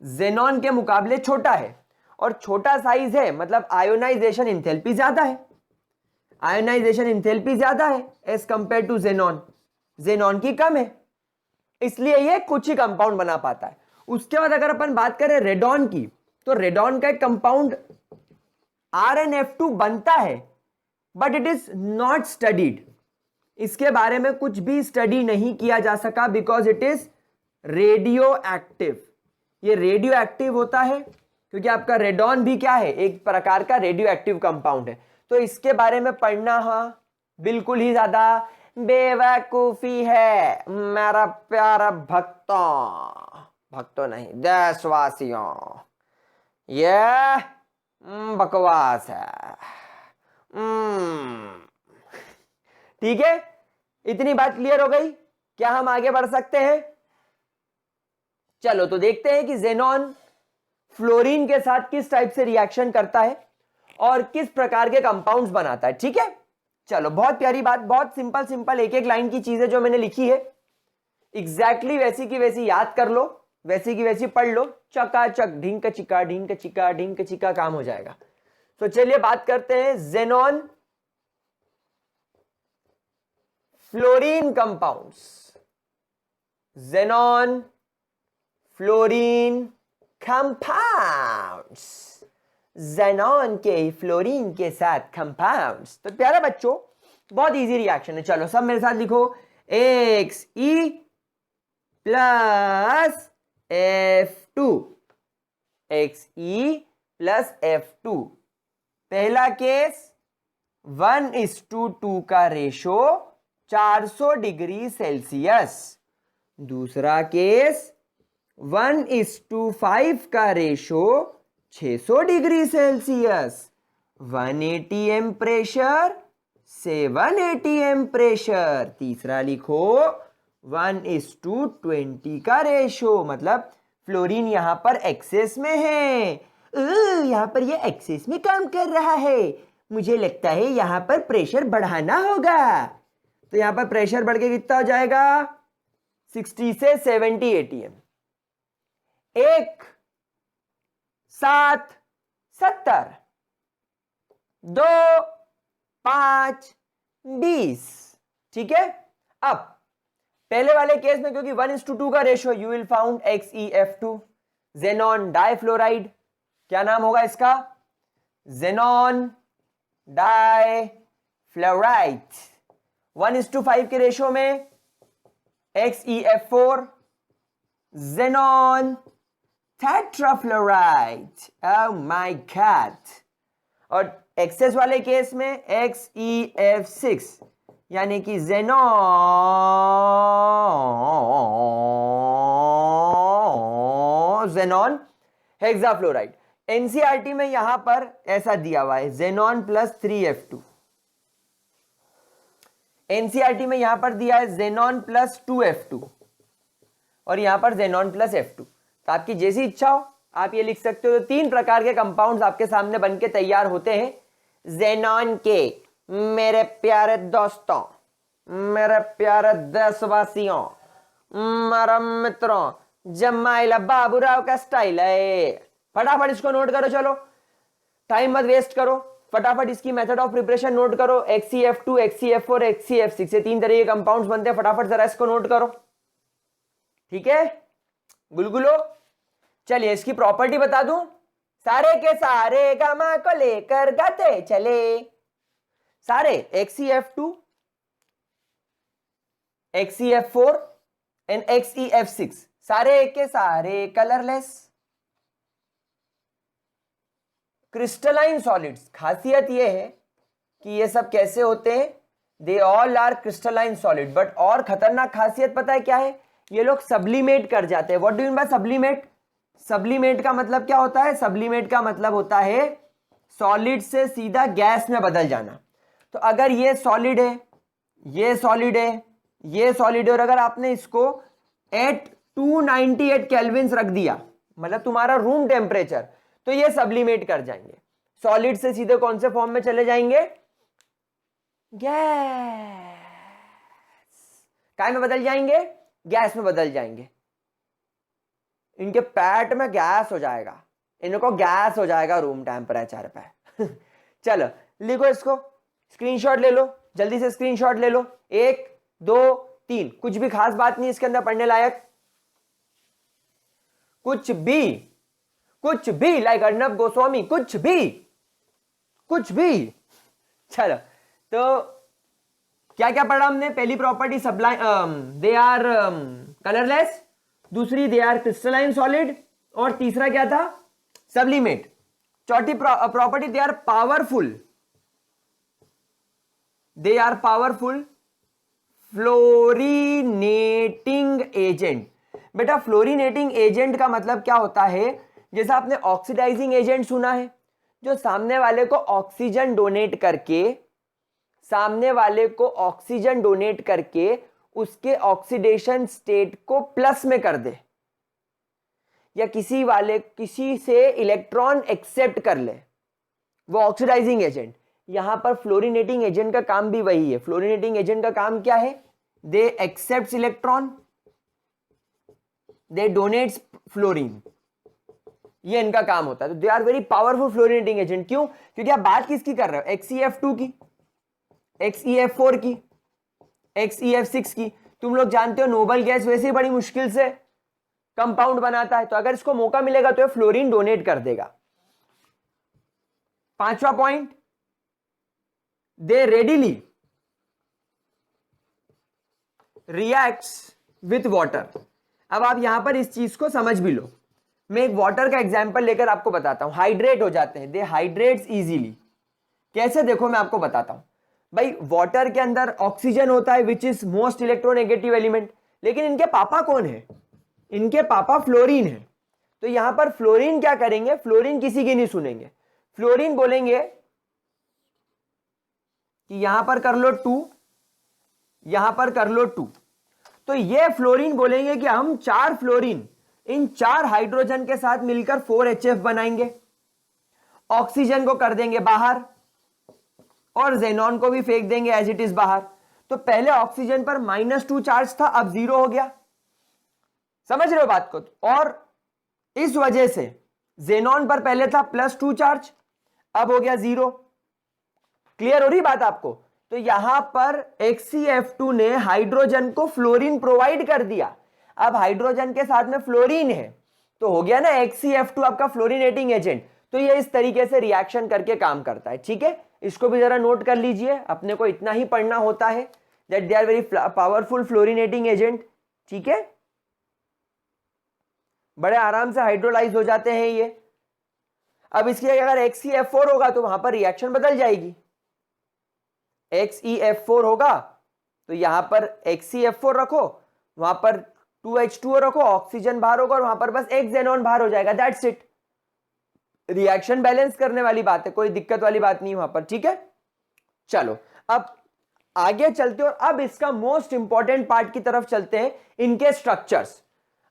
जेनॉन के मुकाबले छोटा है, और छोटा साइज है मतलब आयोनाइजेशन इंथैल्पी ज्यादा है। आयोनाइजेशन इंथैल्पी ज्यादा है as compare to xenon, xenon की कम है, इसलिए ये कुछ ही कंपाउंड बना पाता है। उसके बाद अगर अपन बात करें रेडॉन की, तो रेडॉन का एक कंपाउंड RnF2 बनता है, but it is not studied. इसके बारे में कुछ भी स्टडी नहीं किया जा सका because it is radio active. ये रेडियो एक्टिव होता है क्योंकि आपका रेडॉन भी क्या है, एक प्रकार का रेडियो एक्टिव कंपाउंड है। तो इसके बारे में पढ़ना बिल्कुल ही ज्यादा बेवकूफी है मेरा प्यारा भक्तों नहीं देशवासियों, ये बकवास है। ठीक है, इतनी बात क्लियर हो गई? क्या हम आगे बढ़ सकते हैं? चलो तो देखते हैं कि जेनॉन फ्लोरीन के साथ किस टाइप से रिएक्शन करता है और किस प्रकार के कंपाउंड्स बनाता है। ठीक है, चलो बहुत प्यारी बात, बहुत सिंपल सिंपल एक एक लाइन की चीजें जो मैंने लिखी है एग्जैक्टली वैसी की वैसी याद कर लो, वैसी की वैसी पढ़ लो, चकाचक ढिंक चिका ढिंक चिका ढिंक चिका काम हो जाएगा। तो चलिए बात करते हैं xenon fluorine compounds. Xenon fluorine compounds, xenon के फ्लोरीन के साथ कंपाउंड्स। तो प्यारा बच्चों बहुत इजी रिएक्शन है, चलो सब मेरे साथ लिखो। Xe plus F2, Xe plus F2। पहला केस 1:2 का रेशो 400 डिग्री सेल्सियस। दूसरा केस 1:5 का रेशो 600 डिग्री सेल्सियस, 180 एम प्रेशर, 780 एम प्रेशर। तीसरा लिखो 1:20 का रेशो, मतलब फ्लोरीन यहां पर एक्सेस में है। यहां पर ये एक्सेस में काम कर रहा है, मुझे लगता है यहां पर प्रेशर बढ़ाना होगा। तो यहां पर प्रेशर बढ़ के कितना हो जाएगा, 60 से 70 एटीएम। 1 7 70, 2 5 20। ठीक है। अब पहले वाले केस में क्योंकि 1:2 का ratio, you will found XeF2 xenon difluoride. क्या नाम होगा इसका, जेनॉन डाइफ्लोराइड। 1:5 के रेशो में XeF4 xenon tetrafluoride. Oh my God. और एक्सेस वाले केस में XeF6 यानी कि जेनॉन हेक्साफ्लोराइड। एनसीईआरटी में यहां पर ऐसा दिया हुआ है, जेनॉन प्लस 3F2। एनसीईआरटी में यहां पर दिया है जेनॉन प्लस 2F2 और यहां पर जेनॉन प्लस F2। तो आपकी जैसी इच्छा हो आप ये लिख सकते हो। तो 3 प्रकार के कंपाउंड्स आपके सामने बनके तैयार होते हैं जेनॉन के। मेरे प्यारे दोस्तों, मेरे प्यारे देशवासियों, मेरे मित्रों, जमाइला बाबूराव का स्टाइल है। फटाफट इसको नोट करो, चलो टाइम मत वेस्ट करो, फटाफट इसकी मेथड ऑफ प्रिपरेशन नोट करो। XeF2, XeF4, XeF6 ये 3 तरह के कंपाउंड्स बनते हैं। फटाफट जरा इसको नोट करो, ठीक है गुलगुलो। चलिए इसकी प्रॉपर्टी बता दूं, सारे के सारे गामा को लेकर गाते चले। सारे XeF2, XeF4 एंड XeF6 सारे के सारे कलरलेस क्रिस्टलाइन सॉलिड्स। खासियत यह है कि ये सब कैसे होते हैं, they all are crystalline solid. But और खतरनाक खासियत पता है क्या है, ये लोग सब्लिमेट कर जाते हैं। What do mean by sublimate? Sublimate का मतलब क्या होता है, सब्लिमेट का मतलब होता है सॉलिड से सीधा गैस में बदल जाना। तो अगर ये सॉलिड है, ये सॉलिड है, ये सॉलिड है, और अगर आपने इसको एट 298 केल्विन रख दिया, मतलब तुम्हारा रूम टेम्परेचर, तो ये सब्लिमेट कर जाएंगे। सॉलिड से सीधे कौन से फॉर्म में चले जाएंगे, गैस। काय में बदल जाएंगे, गैस में बदल जाएंगे। इनके पैट में गैस हो जाएगा, इनको गैस हो जाएगा रूम टेम्परेचर पे। चलो लिखो इसको, स्क्रीनशॉट ले लो, जल्दी से स्क्रीनशॉट ले लो। 1 2 3, कुछ भी खास बात नहीं इसके अंदर पढ़ने लायक, कुछ भी लाइक अर्णब गोस्वामी, कुछ भी। चलो तो क्या क्या पढ़ा हमने? पहली property sublime, they are colourless, दूसरी दे आर क्रिस्टलाइन सॉलिड, और तीसरा क्या था, सब्लिमेट। चौथी property they are powerful, they are powerful fluorinating agent. बेटा फ्लोरिनेटिंग एजेंट का मतलब क्या होता है, जैसा आपने ऑक्सीडाइजिंग एजेंट सुना है, जो सामने वाले को ऑक्सीजन डोनेट करके उसके ऑक्सीडेशन स्टेट को प्लस में कर दे, या किसी से इलेक्ट्रॉन एक्सेप्ट कर ले, वो ऑक्सीडाइजिंग एजेंट। यहां पर फ्लोरिनेटिंग एजेंट का काम भी वही है। फ्लोरिनेटिंग एजेंट का काम क्या है, they accept electron, they donates fluorine, ये इनका काम होता है। तो they are very powerful fluorinating agent. क्यों? क्योंकि आप बात किसकी कर रहे हो, XeF2 की, XeF4 की, XeF6 की। तुम लोग जानते हो नोबल गैस वैसे ही बड़ी मुश्किल से कंपाउंड बनाता है, तो अगर इसको मौका मिलेगा तो ये फ्लोरीन डोनेट कर देगा। 5वां point, they readily reacts with water. अब आप यहां पर इस चीज को समझ भी लो। मैं एक वाटर का एग्जांपल लेकर आपको बताता हूं। हाइड्रेट हो जाते हैं, दे हाइड्रेट्स इजीली। कैसे, देखो मैं आपको बताता हूं। भाई वाटर के अंदर ऑक्सीजन होता है which is most electronegative element, लेकिन इनके पापा कौन है, इनके पापा फ्लोरीन है, तो यहां पर फ्लोरीन क्या करेंगे, फ्लोरीन किसी की नहीं सुनेंगे, फ्लोरीन बोलेंगे कि यहां पर कर लो 2, यहां पर कर लो 2। तो ये फ्लोरीन बोलेंगे कि हम 4 फ्लोरीन इन 4 हाइड्रोजन के साथ मिलकर 4HF बनाएंगे, ऑक्सीजन को कर देंगे बाहर और जेनॉन को भी फेंक देंगे एज इट इज बाहर। तो पहले ऑक्सीजन पर -2 चार्ज था, अब 0 हो गया। समझ रहे हो बात को? और इस वजह से जेनॉन पर पहले था +2 चार्ज, अब हो गया 0। क्लियर हो रही बात आपको? तो यहां पर HCF2 ने हाइड्रोजन को फ्लोरीन प्रोवाइड कर दिया। अब हाइड्रोजन के साथ में फ्लोरीन है तो हो गया ना HCF2 आपका फ्लोरीनेटिंग एजेंट। तो ये इस तरीके से रिएक्शन करके काम करता है। ठीक है, इसको भी जरा नोट कर लीजिए, अपने को इतना ही पढ़ना होता है that they are very powerful fluorinating agent. ठीक है, बड़े आराम से हाइड्रोलाइज हो जाते हैं ये। अब इसकी अगर HCF4 होगा तो वहां पर रिएक्शन बदल जाएगी, XeF4 होगा तो यहां पर HCF4 रखो, वहां पर 2H2O रखो, ऑक्सीजन बाहर होगा और वहां पर बस एक जेनॉन बाहर हो जाएगा, दैट्स इट। रिएक्शन बैलेंस करने वाली बात है, कोई दिक्कत वाली बात नहीं वहां पर। ठीक है, चलो अब आगे चलते और अब इसका मोस्ट इंपॉर्टेंट पार्ट की तरफ चलते हैं, इनके स्ट्रक्चर्स।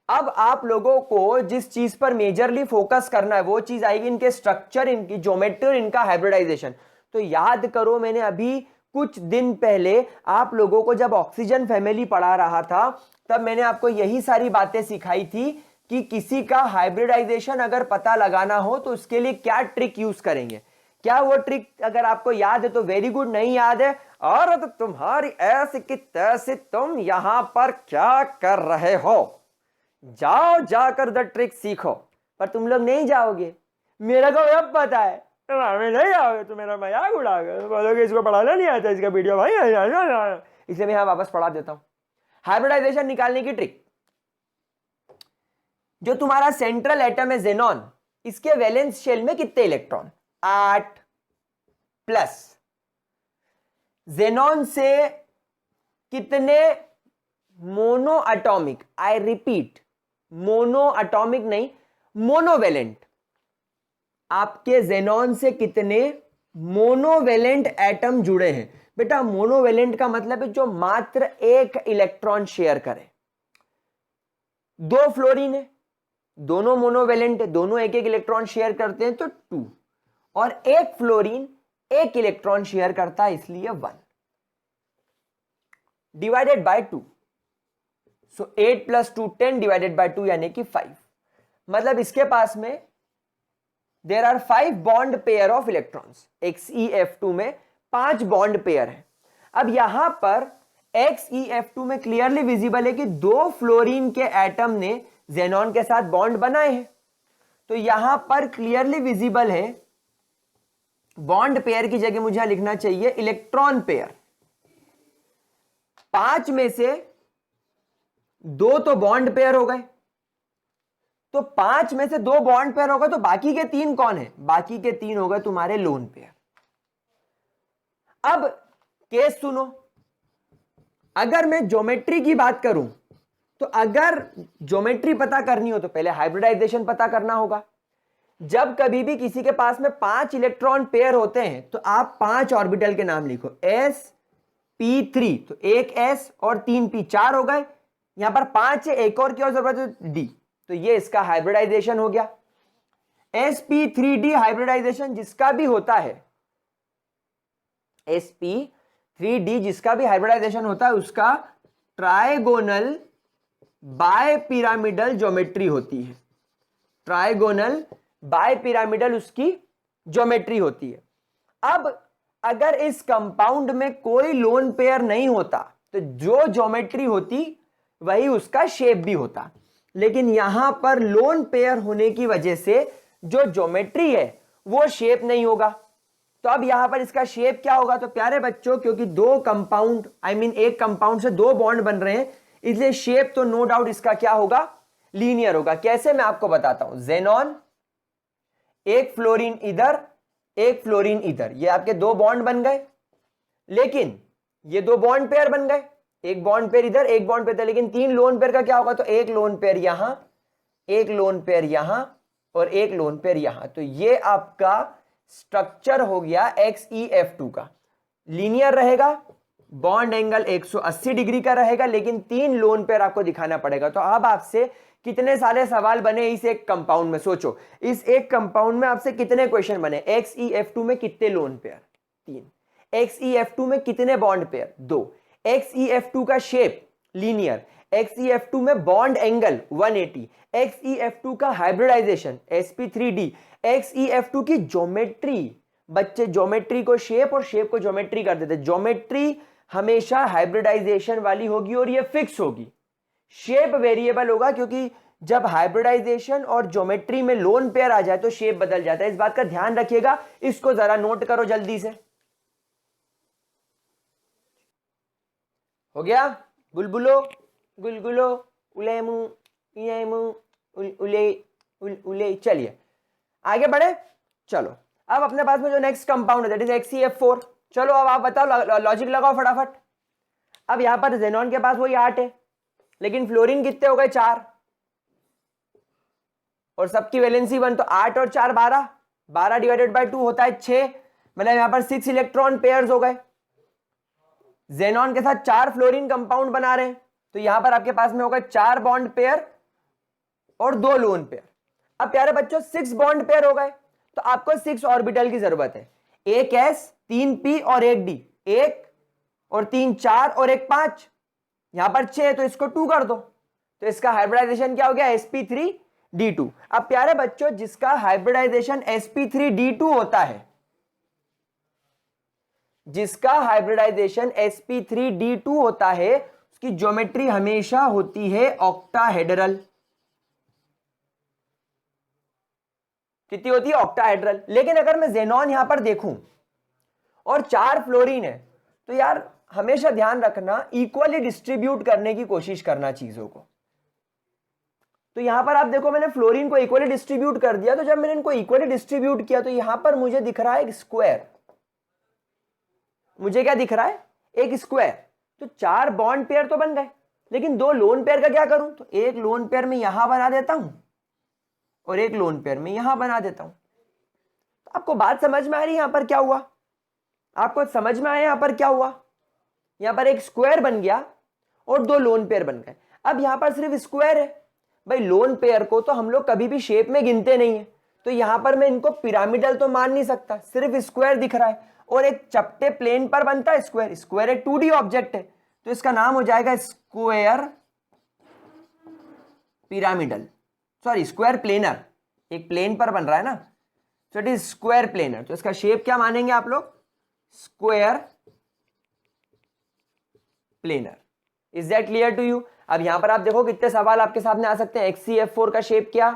अब आप लोगों को जिस चीज पर मेजरली फोकस करना है वो चीज आएगी इनके स्ट्रक्चर, इनकी ज्योमेट्री और इनका हाइब्रिडाइजेशन। तो याद करो, मैंने अभी कुछ दिन पहले आप लोगों को जब ऑक्सीजन फैमिली पढ़ा रहा था तब मैंने आपको यही सारी बातें सिखाई थी कि किसी का हाइब्रिडाइजेशन अगर पता लगाना हो तो उसके लिए क्या ट्रिक यूज करेंगे। क्या वो ट्रिक अगर आपको याद है तो वेरी गुड, नहीं याद है और तो तुम्हारी ऐसी की तैसी, तुम यहां पर क्या कर रहे हो, जाओ जाकर द ट्रिक सीखो। पर तुम लोग नहीं जाओगे, मेरा को अब पता है, हमें नहीं आओगे तो मेरा मजाक उड़ाओगे, बोलोगे इसको पढ़ाना नहीं आता इसका वीडियो भाई, इसलिए मैं यहाँ वापस पढ़ा देता हूं। हाइब्रिडाइजेशन निकालने की ट्रिक, जो तुम्हारा सेंट्रल एटम है जेनॉन, इसके वैलेंस शेल में कितने इलेक्ट्रॉन, 8+। जेनॉन से कितने mono atomic, I repeat mono atomic नहीं मोनोवेलेंट, आपके जेनॉन से कितने मोनोवेलेंट एटम जुड़े हैं। बेटा मोनोवेलेंट का मतलब है जो मात्र एक इलेक्ट्रॉन शेयर करे। 2 फ्लोरीन है, दोनों मोनोवेलेंट है, दोनों एक एक इलेक्ट्रॉन शेयर करते हैं तो 2, और एक फ्लोरीन एक इलेक्ट्रॉन शेयर करता है इसलिए 1 divided by 2। So 8 + 2 10 divided by 2 यानी कि 5। मतलब इसके पास में there are 5 bond pair of electrons. XeF2 में 5 बॉन्ड पेयर है। अब यहां पर XeF2 में क्लियरली विजिबल है कि 2 फ्लोरीन के एटम ने जेनॉन के साथ बॉन्ड बनाए हैं। तो यहां पर क्लियरली विजिबल है, बॉन्ड पेयर की जगह मुझे लिखना चाहिए इलेक्ट्रॉन पेयर। 5 में से 2 तो बॉन्ड पेयर हो गए, तो 5 में से 2 बॉन्ड पेयर होगा तो बाकी के 3 कौन है, बाकी के 3 हो गए तुम्हारे लोन पेयर। अब केस सुनो, अगर मैं ज्योमेट्री की बात करूं तो अगर ज्योमेट्री पता करनी हो तो पहले हाइब्रिडाइजेशन पता करना होगा। जब कभी भी किसी के पास में 5 इलेक्ट्रॉन पेयर होते हैं तो आप 5 ऑर्बिटल के नाम लिखो, sp3, तो 1 s और 3 p, 4 हो गए। यहां पर 5 है, एक और की और जरूरत है d, तो ये इसका हाइब्रिडाइजेशन हो गया। sp3d हाइब्रिडाइजेशन जिसका भी होता है, sp3d जिसका भी हाइब्रिडाइजेशन होता है उसका ट्राइगोनल बाय पिरामिडल ज्योमेट्री होती है। ट्राइगोनल बाय पिरामिडल उसकी ज्योमेट्री होती है। अब अगर इस कंपाउंड में कोई लोन पेयर नहीं होता तो जो ज्योमेट्री होती वही उसका शेप भी होता, लेकिन यहां पर लोन पेयर होने की वजह से जो ज्योमेट्री है वो शेप नहीं होगा। तो अब यहां पर इसका शेप क्या होगा, तो प्यारे बच्चों क्योंकि 2 कंपाउंड एक कंपाउंड से 2 बॉन्ड बन रहे हैं इसलिए शेप तो नो डाउट इसका क्या होगा, लीनियर होगा। कैसे, मैं आपको बताता हूं। जेनॉन, एक फ्लोरीन इधर एक फ्लोरीन इधर, ये आपके 2 बॉन्ड बन गए, लेकिन ये 2 बॉन्ड पेयर बन गए। एक बॉन्ड पेयर इधर, एक बॉन्ड पेयर इधर, लेकिन 3 लोन पेयर का क्या होगा, तो एक लोन पेयर यहां, एक लोन पेयर यहां और एक लोन पेयर यहां। तो ये आपका स्ट्रक्चर हो गया XeF2 का। लीनियर रहेगा, बॉन्ड एंगल 180 डिग्री का रहेगा, लेकिन 3 लोन पेयर आपको दिखाना पड़ेगा। तो अब आपसे कितने सारे सवाल बने इस एक कंपाउंड में, सोचो इस एक कंपाउंड में आपसे कितने क्वेश्चन बने। XeF2 में कितने लोन पेयर, 3। XeF2 में कितने बॉन्ड पेयर, 2। XeF2 का शेप लीनियर, XeF2 में बॉन्ड एंगल 180, XeF2 का हाइब्रिडाइजेशन sp3d, XeF2 की ज्योमेट्री, बच्चे ज्योमेट्री को शेप और शेप को ज्योमेट्री कर देते, ज्योमेट्री हमेशा हाइब्रिडाइजेशन वाली होगी और ये फिक्स होगी। शेप वेरिएबल होगा, क्योंकि जब हाइब्रिडाइजेशन और ज्योमेट्री में लोन पेयर आ जाए तो शेप बदल जाता है। इस बात का ध्यान रखिएगा, इसको जरा नोट करो जल्दी से। हो गया, बुलबुलो, गुलगुलो, उलेमू, इयेमू, उले, उले। चलिए आगे बढ़े। चलो अब अपने पास में जो नेक्स्ट कंपाउंड है दैट इज XeF4। चलो अब आप बताओ, लॉजिक लगाओ फटाफट। अब यहां पर जेनॉन के पास वही 8 है, लेकिन फ्लोरीन कितने हो गए, 4, और सबकी वैलेंसी 1, तो 8 और 4 12, 12 डिवाइडेड बाय 2 होता है 6, मतलब यहां पर 6 इलेक्ट्रॉन पेयर्स हो गए। जेनॉन के साथ 4 फ्लोरीन कंपाउंड बना रहे हैं, तो यहां पर आपके पास में होगा 4 बॉन्ड पेयर और 2 लोन पेयर। अब प्यारे बच्चों 6 बॉन्ड पेयर हो गए, तो आपको 6 ऑर्बिटल की जरूरत है, एक S, 3 P और एक D, 1 और 3 4 और एक 5, यहां पर 6, तो इसको 2 कर दो, तो इसका हाइब्रिडाइजेशन क्या हो गया, sp3d2। अब प्यारे बच्चों जिसका हाइब्रिडाइजेशन sp3d2 होता है, जिसका हाइब्रिडाइजेशन sp3d2 होता है, उसकी ज्योमेट्री हमेशा होती है ऑक्टाहेड्रल। कितनी होती है, ऑक्टाहेड्रल। लेकिन अगर मैं जेनॉन यहां पर देखूं और 4 फ्लोरीन है, तो यार हमेशा ध्यान रखना इक्वली डिस्ट्रीब्यूट करने की कोशिश करना चीजों को। तो यहां पर आप देखो मैंने फ्लोरीन को इक्वली डिस्ट्रीब्यूट कर दिया, तो जब मैंने इनको इक्वली डिस्ट्रीब्यूट किया तो यहां पर मुझे दिख रहा है एक स्क्वायर। मुझे क्या दिख रहा है, एक स्क्वायर। तो 4 बॉन्ड पेयर तो बन गए, लेकिन 2 लोन पेयर का क्या करूं, तो एक लोन पेयर में यहां बना देता हूं और एक लोन पेयर में यहां बना देता हूं। तो आपको बात समझ में आ रही है यहां पर क्या हुआ, आपको समझ में आया यहां पर क्या हुआ, यहां पर एक स्क्वायर बन गया और 2 लोन पेयर बन गए। अब यहां पर सिर्फ स्क्वायर है भाई, लोन पेयर को तो हम लोग कभी भी शेप में गिनते नहीं है, तो यहां पर मैं इनको पिरामिडल तो मान नहीं सकता, सिर्फ स्क्वायर दिख रहा है और एक चपटे प्लेन पर बनता है स्क्वायर। स्क्वायर एक 2D ऑब्जेक्ट है, तो इसका नाम हो जाएगा square pyramidal, sorry square planar, एक प्लेन पर बन रहा है ना, तो इट इज स्क्वायर प्लेनर। तो इसका शेप क्या मानेंगे आप लोग, square planar. Is that clear to you. अब यहां पर आप देखो कितने सवाल आपके सामने आ सकते हैं। XeF4 का शेप क्या,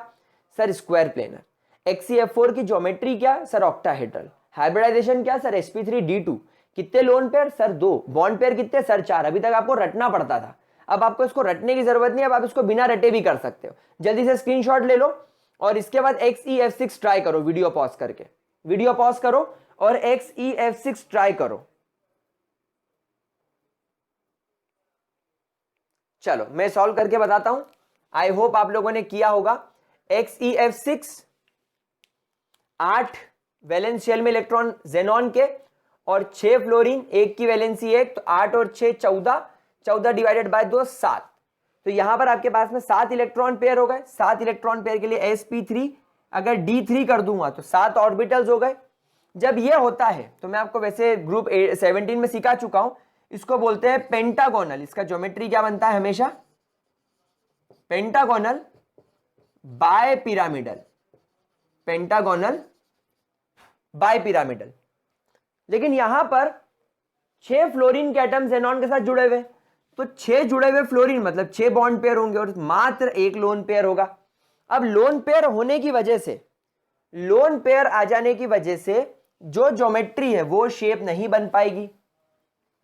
सर स्क्वायर प्लेनर। XeF4 की ज्योमेट्री क्या, सर ऑक्टाहेड्रल। हाइब्रिडाइजेशन क्या, सर sp3d2। कितने lone pair, sir 2। Bond pair कितने, सर 4। अभी तक आपको रटना पड़ता था, अब आपको इसको रटने की जरूरत नहीं, अब आप इसको बिना रटे भी कर सकते हो। जल्दी से स्क्रीनशॉट ले लो और इसके बाद XeF6 ट्राई करो, वीडियो पॉज करके, वीडियो पॉज करो और XeF6 ट्राई करो। चलो मैं सॉल्व करके बताता हूं, आई होप आप लोगों ने किया होगा। XeF6 8 वैलेंस शेल में इलेक्ट्रॉन जेनॉन के और 6 फ्लोरीन, एक की वैलेंसी 1, तो 8 और 6 14, 14 डिवाइडेड बाय 2 7। तो यहां पर आपके पास में 7 इलेक्ट्रॉन पेयर हो गए। 7 इलेक्ट्रॉन पेयर के लिए sp3 अगर d3 कर दूंगा तो 7 ऑर्बिटल्स हो गए। जब ये होता है तो मैं आपको वैसे ग्रुप 17 में सिखा चुका हूं, इसको बोलते हैं पेंटागोनल। इसका ज्योमेट्री क्या बनता है हमेशा, pentagonal bipyramidal, pentagonal bipyramidal. लेकिन यहां पर 6 फ्लोरीन के एटम जेनॉन के साथ जुड़े हुए, तो 6 जुड़े हुए फ्लोरीन मतलब 6 बॉन्ड पेयर होंगे और मात्र एक लोन पेयर होगा। अब लोन पेयर होने की वजह से, लोन पेयर आ जाने की वजह से जो ज्योमेट्री है वो शेप नहीं बन पाएगी।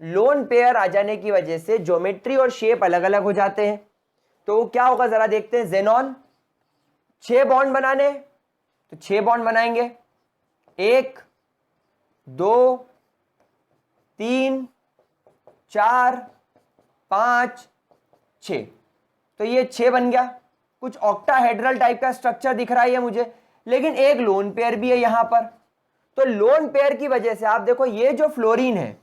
लोन पेयर आ जाने की वजह से ज्योमेट्री और शेप अलग अलग हो जाते हैं। तो क्या होगा जरा देखते हैं। जेनॉन 6 बॉन्ड बनाने, तो 6 बॉन्ड बनाएंगे, 1 2 3 4 5 6, तो ये 6 बन गया। कुछ ऑक्टाहेड्रल टाइप का स्ट्रक्चर दिख रहा है मुझे, लेकिन एक लोन पेयर भी है यहां पर। तो लोन पेयर की वजह से आप देखो ये जो फ्लोरीन है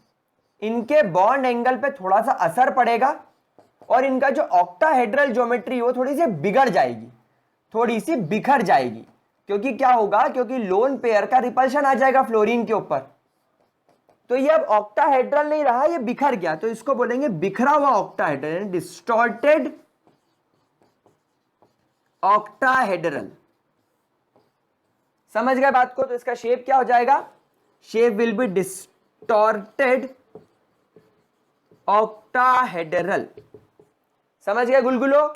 इनके बॉन्ड एंगल पे थोड़ा सा असर पड़ेगा और इनका जो ऑक्टाहेड्रल ज्योमेट्री वो थोड़ी सी बिगड़ जाएगी, थोड़ी सी बिखर जाएगी। क्योंकि क्या होगा, क्योंकि लोन पेयर का रिपल्शन आ जाएगा फ्लोरीन के ऊपर। तो ये अब ऑक्टाहेड्रल नहीं रहा, ये बिखर गया, तो इसको बोलेंगे बिखरा हुआ ऑक्टाहेड्रल, डिस्टॉर्टेड ऑक्टाहेड्रल। समझ गए बात को? तो इसका शेप क्या हो जाएगा, shape will be distorted octahedral. समझ गए गुलगुलो?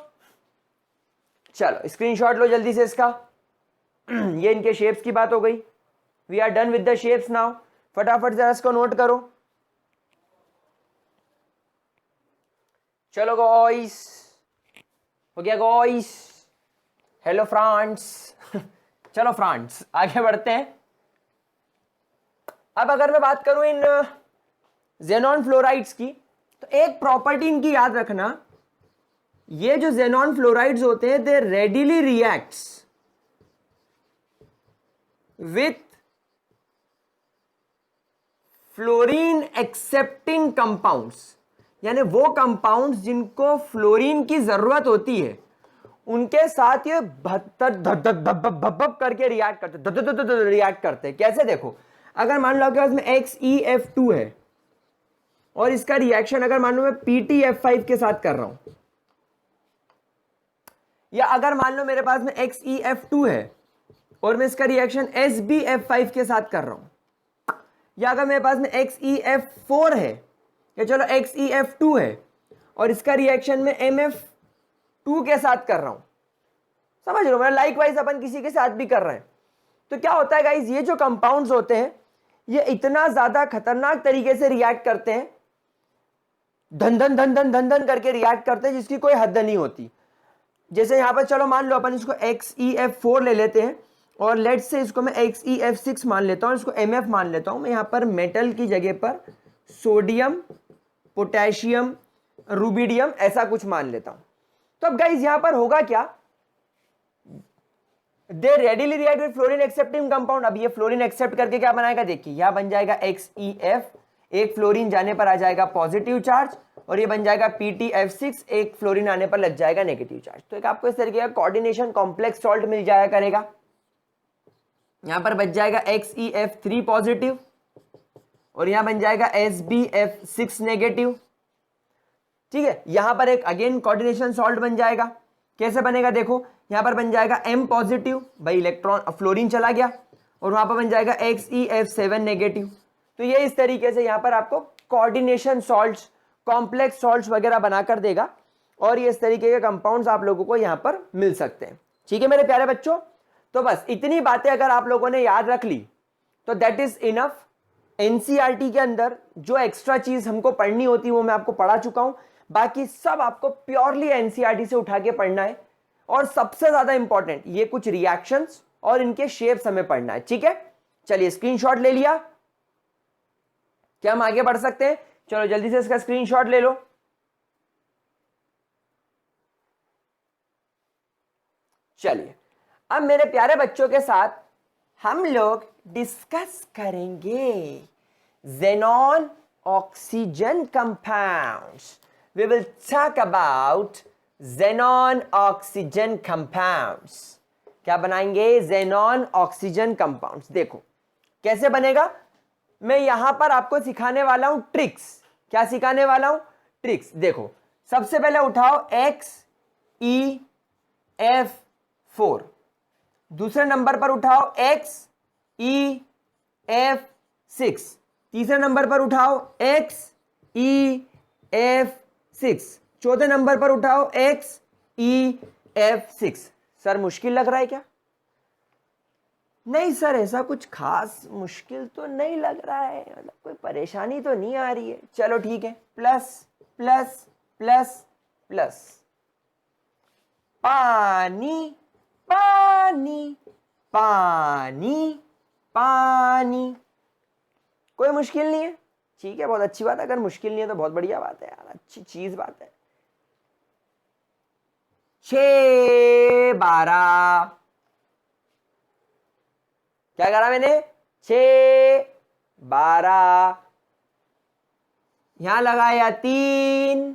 चलो स्क्रीनशॉट लो जल्दी से इसका। ये इनके शेप्स की बात हो गई। We are done with the shapes now. फटाफट जरा इसको नोट करो। चलो गॉइस, हो गया गॉइस? Hello friends. चलो फ्रांस आगे बढ़ते हैं। अब अगर मैं बात करूं इन जेनॉन फ्लोराइड्स की, तो एक प्रॉपर्टी इनकी याद रखना, ये जो जेनॉन फ्लोराइड्स होते हैं they readily reacts with fluorine accepting compounds. यानी वो कंपाउंड्स जिनको फ्लोरीन की जरूरत होती है उनके साथ ये भप करके रिएक्ट करते, रिएक्ट करते। कैसे देखो, अगर मान लो कि इसमें XeF2 है और इसका रिएक्शन अगर मान लो मैं PtF5 के साथ कर रहा हूं, या अगर मान लो मेरे पास में XeF2 है और मैं इसका रिएक्शन SbF5 के साथ कर रहा हूं, या अगर मेरे पास में XeF4 है, या चलो XeF2 है और इसका रिएक्शन में MF2 के साथ कर रहा हूं, समझ लो, मैं लाइक वाइज अपन किसी के साथ भी कर रहे हैं, तो क्या होता है गाइज, ये जो कंपाउंड्स होते हैं ये इतना ज्यादा खतरनाक तरीके से रिएक्ट करते हैं, धन धन धन धन धन धन करके रिएक्ट करते हैं जिसकी कोई हद नहीं होती। जैसे यहां पर चलो मान लो अपन इसको XeF4 ले लेते हैं और लेट्स से इसको मैं XeF6 मान लेता हूं, इसको MF मान लेता हूं। मैं यहां पर मेटल की जगह पर सोडियम, पोटेशियम, रुबिडियम ऐसा कुछ मान लेता हूं। तो अब गाइज यहां पर होगा क्या, they readily react with fluorine accepting compound. अब ये फ्लोरीन एक्सेप्ट करके क्या बनाएगा, देखिए यहां बन जाएगा XeF, एक फ्लोरीन जाने पर आ जाएगा पॉजिटिव चार्ज, और ये बन जाएगा PtF6, एक फ्लोरीन आने पर लग जाएगा नेगेटिव चार्ज। तो एक आपको इस तरीके का कोऑर्डिनेशन कॉम्प्लेक्स सॉल्ट मिल जाया करेगा। यहां पर बच जाएगा XeF3 पॉजिटिव और यहां बन जाएगा SbF6 नेगेटिव। ठीक है, यहां पर एक अगेन कोऑर्डिनेशन सॉल्ट बन जाएगा। कैसे बनेगा देखो, यहां पर बन जाएगा M पॉजिटिव, भाई इलेक्ट्रॉन फ्लोरीन चला गया, और वहां पर बन जाएगा XeF7 नेगेटिव। तो ये इस तरीके से यहां पर आपको कोऑर्डिनेशन सॉल्ट्स, कॉम्प्लेक्स सॉल्ट्स वगैरह बनाकर देगा, और ये इस तरीके के कंपाउंड्स आप लोगों को यहां पर मिल सकते हैं। ठीक है मेरे प्यारे बच्चों, तो बस इतनी बातें अगर आप लोगों ने याद रख ली तो दैट इज इनफ। एनसीईआरटी के अंदर जो एक्स्ट्रा चीज हमको पढ़नी होती है वो मैं आपको पढ़ा चुका हूं, बाकी सब आपको प्योरली एनसीईआरटी से उठा के पढ़ना है, और सबसे ज्यादा इंपॉर्टेंट ये कुछ रिएक्शंस और इनके शेप्स हमें पढ़ना है। ठीक है, चलिए स्क्रीनशॉट ले लिया, क्या हम आगे बढ़ सकते हैं? चलो जल्दी से इसका स्क्रीनशॉट ले लो। चलिए अब मेरे प्यारे बच्चों के साथ हम लोग डिस्कस करेंगे xenon oxygen compounds. We will talk about xenon oxygen compounds. क्या बनाएंगे? xenon oxygen compounds। देखो कैसे बनेगा, मैं यहां पर आपको सिखाने वाला हूं ट्रिक्स। क्या सिखाने वाला हूं? ट्रिक्स। देखो सबसे पहले उठाओ XeF4, दूसरे नंबर पर उठाओ XeF6, तीसरे नंबर पर उठाओ XeF6, चौथे नंबर पर उठाओ XeF6। सर मुश्किल लग रहा है क्या? नहीं सर, ऐसा कुछ खास मुश्किल तो नहीं लग रहा है, मतलब कोई परेशानी तो नहीं आ रही है। चलो ठीक है, प्लस प्लस प्लस प्लस, पानी पानी पानी पानी, कोई मुश्किल नहीं है। ठीक है, बहुत अच्छी बात है, अगर मुश्किल नहीं है तो बहुत बढ़िया बात है यार, अच्छी चीज बात है। 6 12, क्या करा मैंने, 6 12, यहां लगाया 3,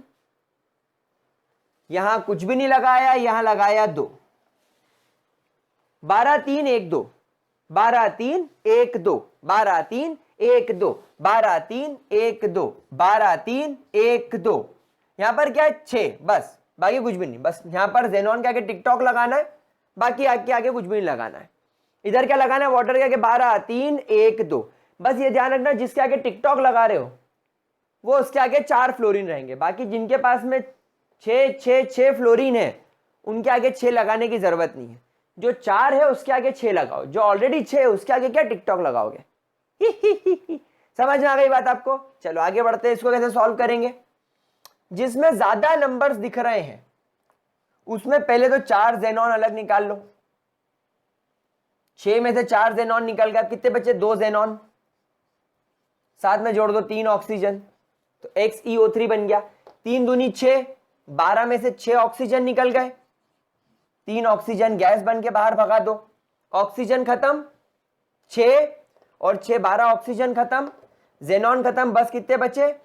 यहां कुछ भी नहीं लगाया, यहां लगाया 2, 12 3 1 2, 12 3 1 2, 12 3 1 2, 12 3 1 2, 12 3 1 2, यहां पर क्या है 6, बस बाकी कुछ भी नहीं, बस यहां पर जेनॉन के आगे टिकटॉक लगाना है, बाकी आगे कुछ भी नहीं लगाना है। इधर क्या लगाना है, वाटर के आगे 12 3 1 2, बस ये ध्यान रखना जिसके आगे टिकटॉक लगा रहे हो वो उसके आगे 4 फ्लोरीन रहेंगे, बाकी जिनके पास में 6 फ्लोरीन है उनके आगे 6 लगाने की जरूरत नहीं है, जो 4 है उसके आगे 6 लगाओ, जो ऑलरेडी 6 है उसके आगे क्या टिकटॉक लगाओगे। समझ में आ गई बात आपको। चलो आगे बढ़ते हैं, इसको कैसे सॉल्व करेंगे। जिसमें ज्यादा नंबर्स दिख रहे हैं उसमें पहले तो 4 जेनॉन अलग निकाल लो, 6 में से 4 जेनॉन निकल गया, कितने बचे, 2 जेनॉन, साथ में जोड़ दो 3 ऑक्सीजन, तो XeO3 बन गया, 3 दूनी 6, 12 में से 6 ऑक्सीजन निकल गए, 3 ऑक्सीजन गैस बन के बाहर भगा दो, ऑक्सीजन खत्म 6 और 6 12 ऑक्सीजन खत्म, जेनॉन खत्म, बस कितने बचे,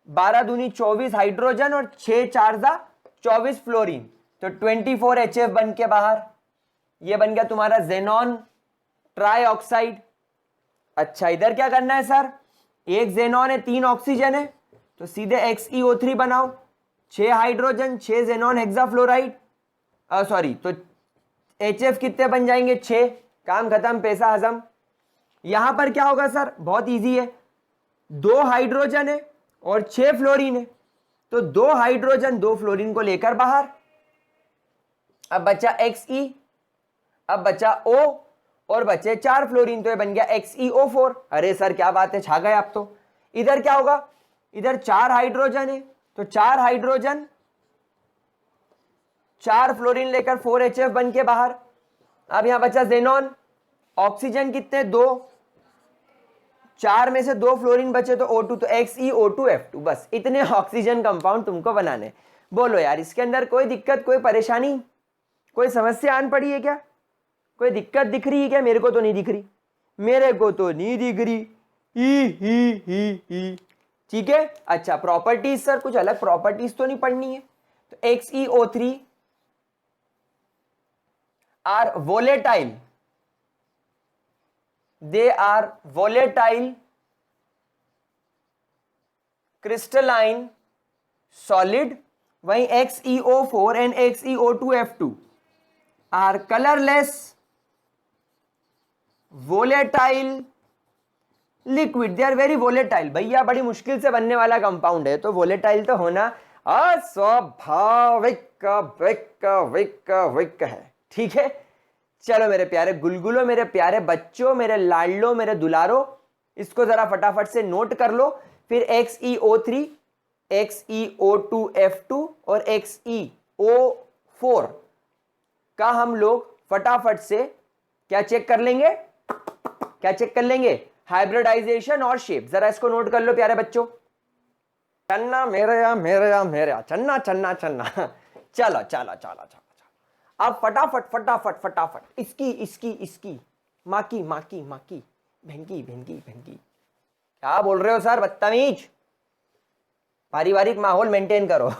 12 दूनी 24 हाइड्रोजन और 6 4 24 फ्लोरीन, तो 24 HF बन के बाहर, ये बन गया तुम्हारा जेनॉन ट्राइऑक्साइड। अच्छा इधर क्या करना है सर, एक जेनॉन है 3 ऑक्सीजन है, तो सीधे XeO3 बनाओ, 6 हाइड्रोजन 6 जेनॉन हेक्साफ्लोराइड, सॉरी तो HF कितने बन जाएंगे 6, काम खत्म पैसा हजम। यहां पर क्या होगा सर, बहुत इजी है, 2 हाइड्रोजन है और 6 फ्लोरीन है, तो 2 हाइड्रोजन 2 फ्लोरीन को लेकर बाहर, अब बचा Xe, अब बचा O और बचे 4 फ्लोरीन, तो ये बन गया XeO4। अरे सर क्या बात है, छा गए आप तो। इधर क्या होगा, इधर 4 हाइड्रोजन है तो 4 हाइड्रोजन 4 फ्लोरीन लेकर 4 HF बन के बाहर। अब यहां बचा जेनॉन, ऑक्सीजन कितने 2, 4 में से 2 फ्लोरीन बचे तो O2, तो XeO2F2, बस इतने ऑक्सीजन कंपाउंड तुमको बनाने। बोलो यार इसके अंदर कोई दिक्कत, कोई परेशानी, कोई समस्या आन पड़ी है क्या, कोई दिक्कत दिख रही है क्या, मेरे को तो नहीं दिख रही, मेरे को तो नहीं दिख रही, ही। ठीक है। अच्छा प्रॉपर्टीज सर, कुछ अलग प्रॉपर्टीज तो नहीं पढ़नी है, तो XeO3 are volatile, they are volatile crystalline solid, वहीं XeO4 and XeO2F2 are colourless volatile liquid, they are very volatile. भैया बड़ी मुश्किल से बनने वाला कंपाउंड है तो वोलेटाइल तो होना अस्वाभाविक है, ठीक है। चलो मेरे प्यारे गुलगुलो, मेरे प्यारे बच्चों, मेरे लाडलो, मेरे दुलारो, इसको जरा फटाफट से नोट कर लो, फिर XeO3 XeO2F2 और XeO4 का हम लोग फटाफट से क्या चेक कर लेंगे, क्या चेक कर लेंगे, हाइब्रिडाइजेशन और शेप। जरा इसको नोट कर लो प्यारे बच्चों, चन्ना मेरे या चन्ना चन्ना चन्ना। चलो चलो चलो चलो अब फटाफट इसकी माकी भेंकी क्या बोल रहे हो सर, बदतमीज, पारिवारिक माहौल मेंटेन करो।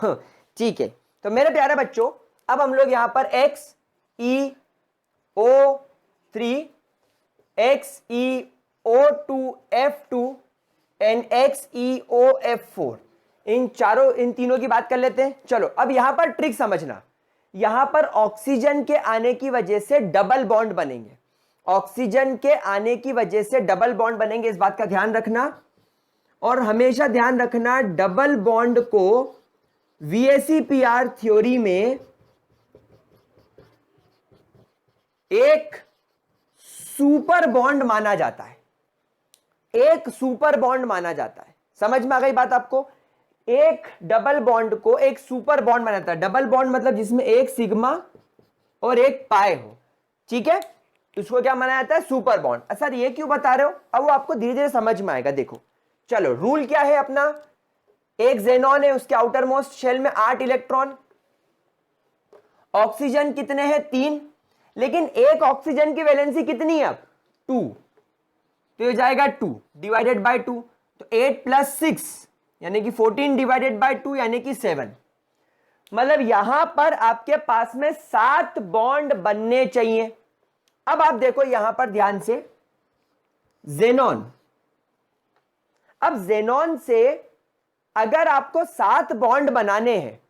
ठीक है, तो मेरे प्यारे बच्चों अब हम लोग यहां पर XeO3 XeO2F2 एंड XeOF4 इन तीनों की बात कर लेते हैं। चलो अब यहां पर ट्रिक समझना, यहां पर ऑक्सीजन के आने की वजह से डबल बॉन्ड बनेंगे, ऑक्सीजन के आने की वजह से डबल बॉन्ड बनेंगे, इस बात का ध्यान रखना। और हमेशा ध्यान रखना डबल बॉन्ड को VSEPR थ्योरी में एक सुपर बॉन्ड माना जाता है, एक सुपर बॉन्ड माना जाता है। समझ में आ गई बात आपको, एक डबल बॉन्ड को एक सुपर बॉन्ड माना जाता है। डबल बॉन्ड मतलब जिसमें एक सिग्मा और एक पाई हो, ठीक है, उसको क्या माना जाता है, सुपर बॉन्ड। सर ये क्यों बता रहे हो, अब वो आपको धीरे धीरे समझ में आएगा। देखो चलो रूल क्या है अपना, एक जेनॉन है, उसके आउटर मोस्ट शेल में 8 इलेक्ट्रॉन, ऑक्सीजन कितने हैं 3, लेकिन एक ऑक्सीजन की वैलेंसी कितनी है अब 2, तो ये जाएगा 2 डिवाइडेड बाय 2, तो 8 + 6 यानी कि 14 डिवाइडेड बाय 2 यानी कि 7। मतलब यहां पर आपके पास में 7 बॉन्ड बनने चाहिए। अब आप देखो यहां पर ध्यान से, जेनॉन, अब जेनॉन से अगर आपको 7 बॉन्ड बनाने हैं,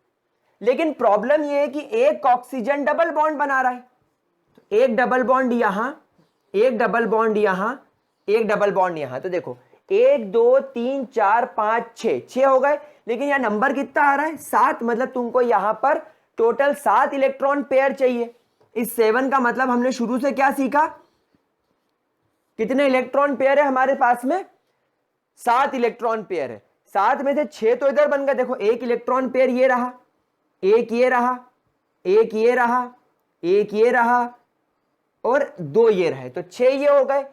लेकिन प्रॉब्लम यह है कि एक ऑक्सीजन डबल बॉन्ड बना रहा है, तो एक डबल बॉन्ड यहां, एक डबल बॉन्ड यहां, एक डबल बॉन्ड यहां, तो देखो 1 2 3 4 5 6 हो गए, लेकिन यहां नंबर कितना आ रहा है 7, मतलब तुमको यहां पर टोटल 7 इलेक्ट्रॉन पेयर चाहिए। इस 7 का मतलब हमने शुरू से क्या सीखा, कितने इलेक्ट्रॉन पेयर है हमारे पास में, 7 इलेक्ट्रॉन पेयर है। 7 में से 6 तो इधर बन गए, देखो एक इलेक्ट्रॉन पेयर ये रहा, एक ये रहा, एक ये रहा, एक ये रहा और 2 ये रहे, तो 6 ये हो गए।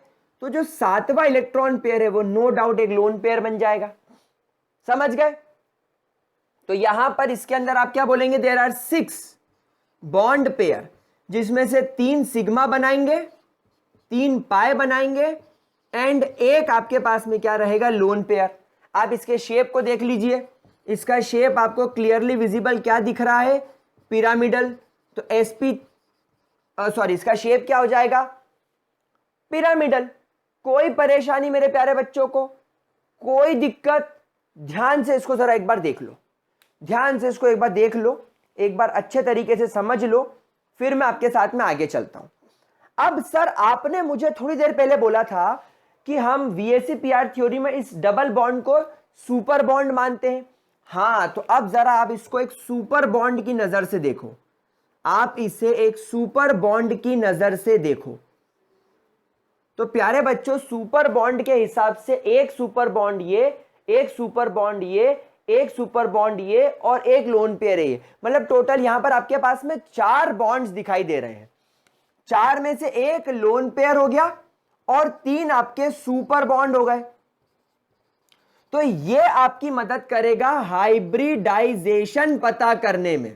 तो जो 7वां इलेक्ट्रॉन पेयर है वो नो डाउट एक लोन पेयर बन जाएगा, समझ गए। तो यहां पर इसके अंदर आप क्या बोलेंगे, देयर आर 6 बॉन्ड पेयर, जिसमें से 3 सिग्मा बनाएंगे, 3 पाई बनाएंगे एंड एक आपके पास में क्या रहेगा, लोन पेयर। आप इसके शेप को देख लीजिए, इसका शेप आपको क्लियरली विजिबल क्या दिख रहा है, पिरामिडल। तो इसका शेप क्या हो जाएगा, पिरामिडल। कोई परेशानी मेरे प्यारे बच्चों को, कोई दिक्कत, ध्यान से इसको जरा एक बार देख लो, ध्यान से इसको एक बार देख लो, एक बार अच्छे तरीके से समझ लो, फिर मैं आपके साथ में आगे चलता हूं। अब सर आपने मुझे थोड़ी देर पहले बोला था कि हम VSEPR थ्योरी में इस डबल बॉन्ड को सुपर बॉन्ड मानते हैं। हाँ, तो अब जरा आप इसको एक सुपर बॉन्ड की नजर से देखो, आप इसे एक सुपर बॉन्ड की नजर से देखो। तो प्यारे बच्चों, सुपर बॉन्ड के हिसाब से एक सुपर बॉन्ड ये, एक सुपर बॉन्ड ये, एक सुपर बॉन्ड ये और एक लोन पेयर है ये, मतलब टोटल यहां पर आपके पास में 4 बॉन्ड्स दिखाई दे रहे हैं। 4 में से एक लोन पेयर हो गया और 3 आपके सुपर बॉन्ड हो गए। तो ये आपकी मदद करेगा हाइब्रिडाइजेशन पता करने में।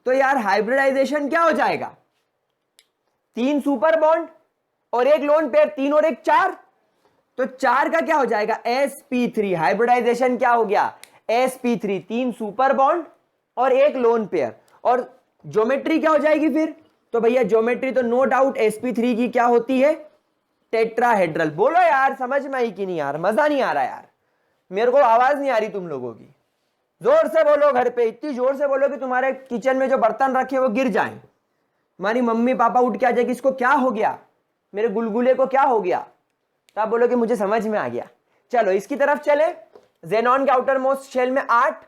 तो यार हाइब्रिडाइजेशन क्या हो जाएगा, 3 सुपर बॉन्ड और एक लोन पेयर, 3 और 1 4, तो 4 का क्या हो जाएगा sp3। हाइब्रिडाइजेशन क्या हो गया sp3, 3 सुपर बॉन्ड और एक लोन पेयर। और ज्योमेट्री क्या हो जाएगी फिर, तो भैया ज्योमेट्री तो नो डाउट sp3 की क्या होती है, टेट्राहेड्रल। बोलो यार समझ में आई कि नहीं यार, मजा नहीं आ रहा यार, मेरे को आवाज नहीं आ रही तुम लोगों की, जोर से बोलो, घर पे इतनी जोर से बोलो कि तुम्हारे किचन में जो बर्तन रखे वो गिर जाएं, हमारी मम्मी पापा उठ के आ जाए कि इसको क्या हो गया, मेरे गुलगुले को क्या हो गया, तो आप बोलो कि मुझे समझ में आ गया। चलो इसकी तरफ चले, जेनॉन के आउटर मोस्ट शेल में 8,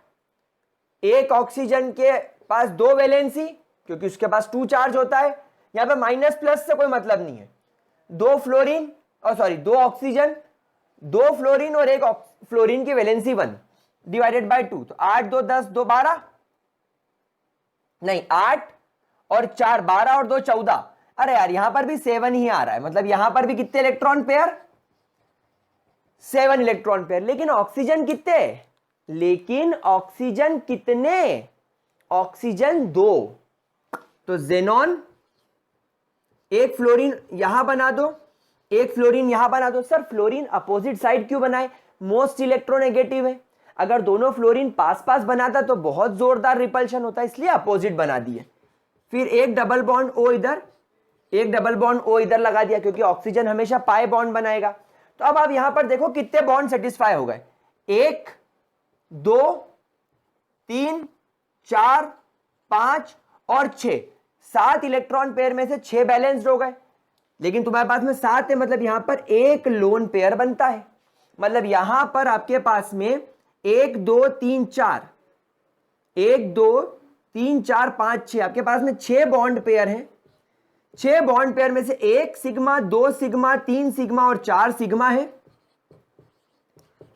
एक ऑक्सीजन के पास 2 वैलेंसी क्योंकि उसके पास 2 चार्ज होता है, यहां पे माइनस प्लस से कोई मतलब नहीं है, 2 फ्लोरीन और 2 ऑक्सीजन, 2 फ्लोरीन और एक फ्लोरीन की वैलेंसी 1 डिवाइडेड बाय 2, तो 8 2 10 2 12, नहीं 8 और 4 12 और 2 14, अरे यार यहां पर भी 7 ही आ रहा है, मतलब यहां पर भी कितने इलेक्ट्रॉन पेयर, 7 इलेक्ट्रॉन पेयर। लेकिन ऑक्सीजन कितने, लेकिन ऑक्सीजन कितने, ऑक्सीजन 2, तो जेनॉन एक फ्लोरीन यहां बना दो, एक फ्लोरीन यहां बना दो। सर फ्लोरीन अपोजिट साइड क्यों बनाए, मोस्ट इलेक्ट्रोनेगेटिव है, अगर दोनों फ्लोरीन पास पास बनाता तो बहुत जोरदार रिपल्शन होता है, इसलिए अपोजिट बना दिए। फिर एक डबल बॉन्ड ओ इधर, एक डबल बॉन्ड ओ इधर लगा दिया, क्योंकि ऑक्सीजन हमेशा पाई बॉन्ड बनाएगा। तो अब आप यहां पर देखो कितने बॉन्ड सेटिस्फाई हो गए, 1 2 3 4 5 और 6, 7 इलेक्ट्रॉन पेयर में से 6 बैलेंस्ड हो गए। लेकिन तुम्हारे पास में 7 है, मतलब यहां पर एक लोन पेयर बनता है, मतलब यहां पर आपके पास में 1 2 3 4, 1 2 3 4 5 6, आपके पास में 6 बॉन्ड पेयर हैं। 6 बॉन्ड पेयर में से 1 सिग्मा, 2 सिग्मा, 3 सिग्मा और 4 सिग्मा है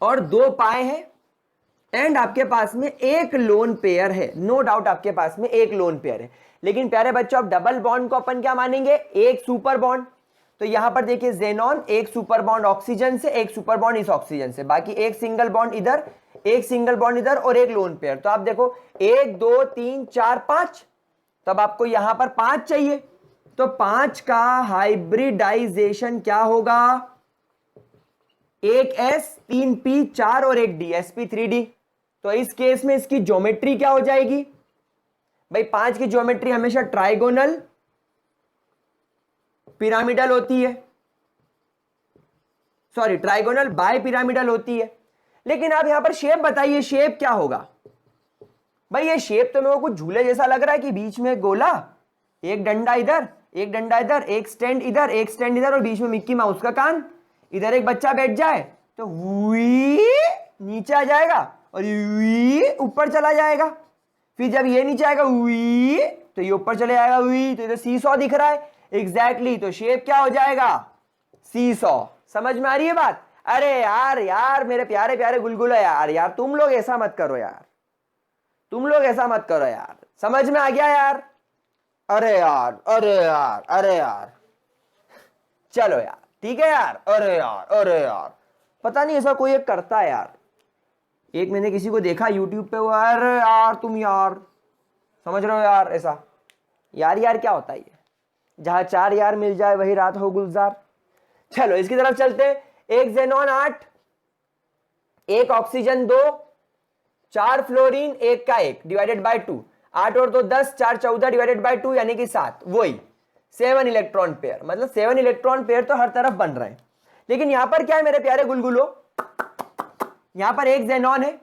और 2 पाए हैं एंड आपके पास में एक लोन पेयर है। नो डाउट आपके पास में एक लोन पेयर है, लेकिन प्यारे बच्चों आप डबल बॉन्ड को अपन क्या मानेंगे, एक सुपर बॉन्ड। तो यहां पर देखिए जेनॉन, एक सुपर बॉन्ड ऑक्सीजन से, एक सुपर बॉन्ड इस ऑक्सीजन से, बाकी एक सिंगल बॉन्ड इधर, एक सिंगल बॉन्ड इधर और एक लोन पेयर। तो आप देखो 1 2 3 4 5, तब आपको यहां पर 5 चाहिए, तो 5 का हाइब्रिडाइजेशन क्या होगा, एक S 3 P 4 और एक D, sp3d। तो इस केस में इसकी ज्योमेट्री क्या हो जाएगी भाई, 5 की ज्योमेट्री हमेशा ट्राइगोनल पिरामिडल होती है, सॉरी ट्राइगोनल बाय पिरामिडल होती है। लेकिन आप यहां पर शेप बताइए, शेप क्या होगा भाई, ये शेप तो मेरे को कुछ झूले जैसा लग रहा है कि बीच में गोला, एक डंडा इधर, एक डंडा इधर, एक स्टैंड इधर, एक स्टैंड इधर और बीच में मिक्की माउस का कान, इधर एक बच्चा बैठ जाए तो वी नीचे आ जाएगा और वी ऊपर चला जाएगा, फिर जब ये नीचे आएगा वी तो ये ऊपर चले जाएगा वी, तो इधर सीसॉ दिख रहा है एग्जैक्टली, तो शेप क्या हो जाएगा, सीसॉ। समझ में आ रही है बात? अरे यार यार मेरे प्यारे प्यारे गुलगुला यार, यार तुम लोग ऐसा मत करो यार, तुम लोग ऐसा मत करो यार, समझ में आ गया यार? अरे यार अरे यार अरे यार, चलो यार ठीक है यार, अरे यार अरे यार, पता नहीं ऐसा कोई एक करता है यार, एक मैंने किसी को देखा यूट्यूब पे, वो अरे यार तुम यार, समझ रहे हो यार ऐसा, यार यार क्या होता है ये, जहां 4 यार मिल जाए वही रात हो गुलजार। चलो इसकी तरफ चलते, एक जेनॉन 8, एक ऑक्सीजन 2, 4 फ्लोरीन, एक का 1 डिवाइडेड बाय 2, 8 और 2 10, 4 14 डिवाइडेड बाय 2 यानी कि 7, वही 7 इलेक्ट्रॉन पेयर, मतलब 7 इलेक्ट्रॉन पेयर तो हर तरफ बन रहे हैं। लेकिन यहां पर क्या है मेरे प्यारे गुलगुलो, यहां पर एक जेनॉन है,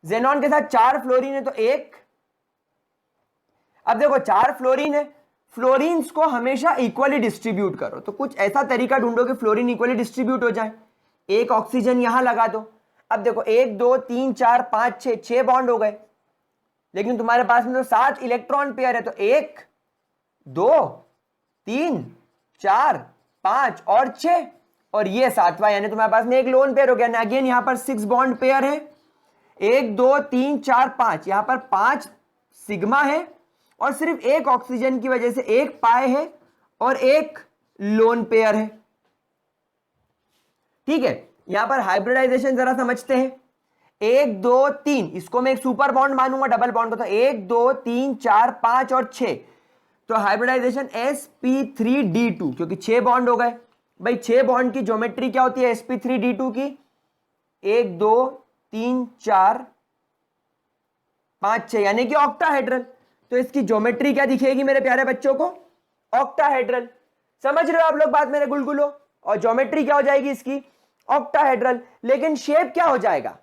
जेनॉन के साथ 4 फ्लोरीन है तो एक, अब देखो 4 फ्लोरीन है, फ्लोरीन्स को हमेशा इक्वली डिस्ट्रीब्यूट करो, तो कुछ ऐसा तरीका ढूंढो कि फ्लोरीन इक्वली डिस्ट्रीब्यूट हो जाए, एक ऑक्सीजन यहां लगा दो। अब देखो 1 2 3 4 5 6, 6 बॉन्ड हो गए, लेकिन तुम्हारे पास में तो 7 इलेक्ट्रॉन पेयर है, तो 1 2 3 4 5 और 6 और ये 7वां, यानी तुम्हारे पास में एक लोन पेयर हो गया। अगेन यहां पर 6 बॉन्ड पेयर है, 1 2 3 4 5, यहां पर 5 सिग्मा है और सिर्फ एक ऑक्सीजन की वजह से एक पाई है और एक लोन पेयर है। ठीक है, यहां पर हाइब्रिडाइजेशन जरा समझते हैं, 1 2 3, इसको मैं एक सुपर बॉन्ड मानूंगा डबल बॉन्ड को, तो 1 2 3 4 5 और 6, तो हाइब्रिडाइजेशन sp3d2, क्योंकि 6 बॉन्ड हो गए भाई, 6 बॉन्ड की ज्योमेट्री क्या होती है sp3d2 की, 1 2 3 4 5 6 यानी कि ऑक्टाहेड्रल, तो इसकी ज्योमेट्री क्या दिखेगी मेरे प्यारे बच्चों को, ऑक्टाहेड्रल। समझ रहे हो आप लोग बात मेरे गुलगुलो, और ज्योमेट्री क्या हो जाएगी इसकी, ऑक्टाहेड्रल। लेकिन शेप क्या हो जाएगा,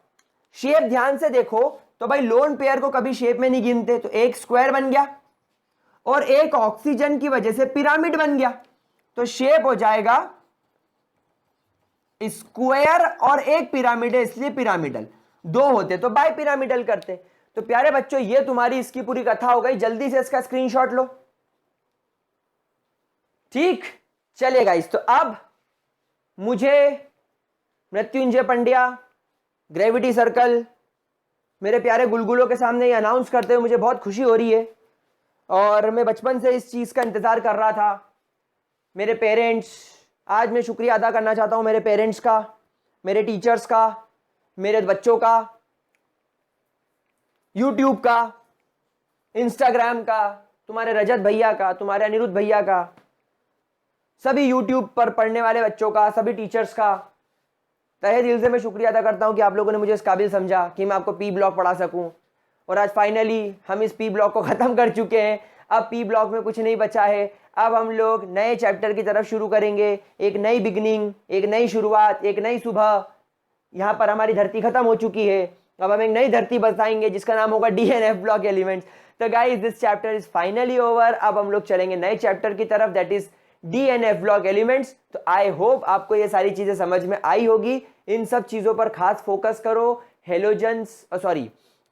शेप ध्यान से देखो तो भाई लोन पेयर को कभी शेप में नहीं गिनते, तो एक स्क्वायर बन गया और एक ऑक्सीजन की वजह से पिरामिड बन गया, तो शेप हो जाएगा स्क्वायर और एक पिरामिड है इसलिए पिरामिडल, 2 होते तो बाय पिरामिडल करते। तो प्यारे बच्चों ये तुम्हारी इसकी पूरी कथा हो गई, जल्दी से इसका स्क्रीनशॉट लो। ठीक चलिए गाइस, तो अब मुझे मृत्युंजय पंड्या ग्रेविटी सर्कल मेरे प्यारे गुलगुलों के सामने ये अनाउंस करते हुए मुझे बहुत खुशी हो रही है, और मैं बचपन से इस चीज का इंतजार कर रहा था। मेरे पेरेंट्स, आज मैं शुक्रिया अदा करना चाहता हूं मेरे पेरेंट्स का, मेरे टीचर्स का, मेरे बच्चों का, यूट्यूब का, इंस्टाग्राम का, तुम्हारे रजत भैया का, तुम्हारे अनिरुद्ध भैया का, सभी यूट्यूब पर पढ़ने वाले बच्चों का, सभी टीचर्स का तहे दिल से मैं शुक्रिया अदा करता हूं कि आप लोगों ने मुझे इस काबिल समझा कि मैं आपको पी ब्लॉक पढ़ा सकूं। और आज फाइनली हम इस पी ब्लॉक को ख़त्म कर चुके हैं, अब पी ब्लॉक में कुछ नहीं बचा है, अब हम लोग नए चैप्टर की तरफ शुरू करेंगे, एक नई बिगनिंग, एक नई शुरुआत, एक नई सुबह। यहाँ पर हमारी धरती खत्म हो चुकी है, अब हम एक नई धरती बसाएंगे जिसका नाम होगा DNF ब्लॉक एलिमेंट्स। तो guys this chapter is finally over, अब हम लोग चलेंगे नए चैप्टर की तरफ, that is DNF block elements. तो आई होप आपको ये सारी चीजें समझ में आई होगी, इन सब चीजों पर खास फोकस करो। हेलोजन्स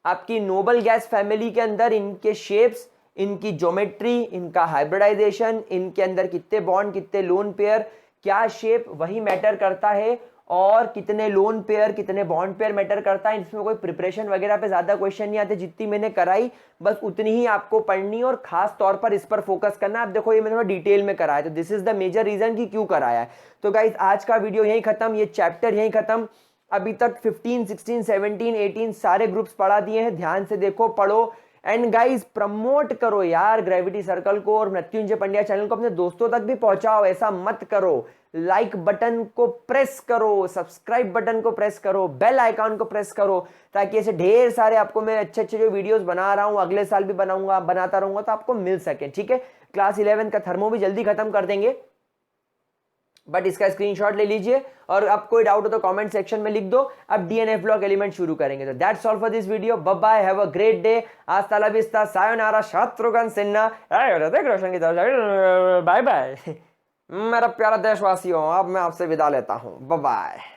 आपकी नोबल गैस फैमिली के अंदर इनके शेप्स, इनकी ज्योमेट्री, इनका हाइब्रिडाइजेशन, इनके अंदर कितने बॉन्ड, कितने लोन पेयर, क्या शेप, वही मैटर करता है। और कितने लोन पेयर कितने बॉन्ड पेयर मैटर करता है। इसमें कोई प्रिपरेशन वगैरह पे ज्यादा क्वेश्चन नहीं आते, जितनी मैंने कराई बस उतनी ही आपको पढ़नी और खास तौर पर इस पर फोकस करना। आप देखो ये मैंने थोड़ा डिटेल में कराया, तो this is the major reason कि क्यों कराया है। तो गाइस आज का वीडियो यही खत्म, ये चैप्टर यही खत्म। अभी तक 15, 16, 17, 18 सारे ग्रुप्स पढ़ा दिए हैं, ध्यान से देखो पढ़ो। एंड गाइस प्रमोट करो यार ग्रेविटी सर्कल को और मृत्युंजय पंड्या चैनल को अपने दोस्तों तक भी पहुंचाओ, ऐसा मत करो। लाइक बटन को प्रेस करो, सब्सक्राइब बटन को प्रेस करो, बेल आइकॉन को प्रेस करो, ताकि ऐसे ढेर सारे आपको मैं अच्छे अच्छे जो वीडियोस बना रहा हूं अगले साल भी बनाऊंगा, बनाता रहूंगा, तो आपको मिल सके। ठीक है, क्लास 11 का थर्मो भी जल्दी खत्म कर देंगे, बट इसका स्क्रीनशॉट ले लीजिए और अब कोई डाउट हो तो कमेंट सेक्शन में लिख दो। अब डीएनएफ ब्लॉक एलिमेंट शुरू करेंगे। तो that's all for this video, bye bye, have a great day, हasta la vista, sayonara, Shatrughan Sinha, Hrithik Roshan की तरफ बाय बाय। मेरा प्यारा देशवासियों, अब मैं आपसे विदा लेता हूं, बाय बाय।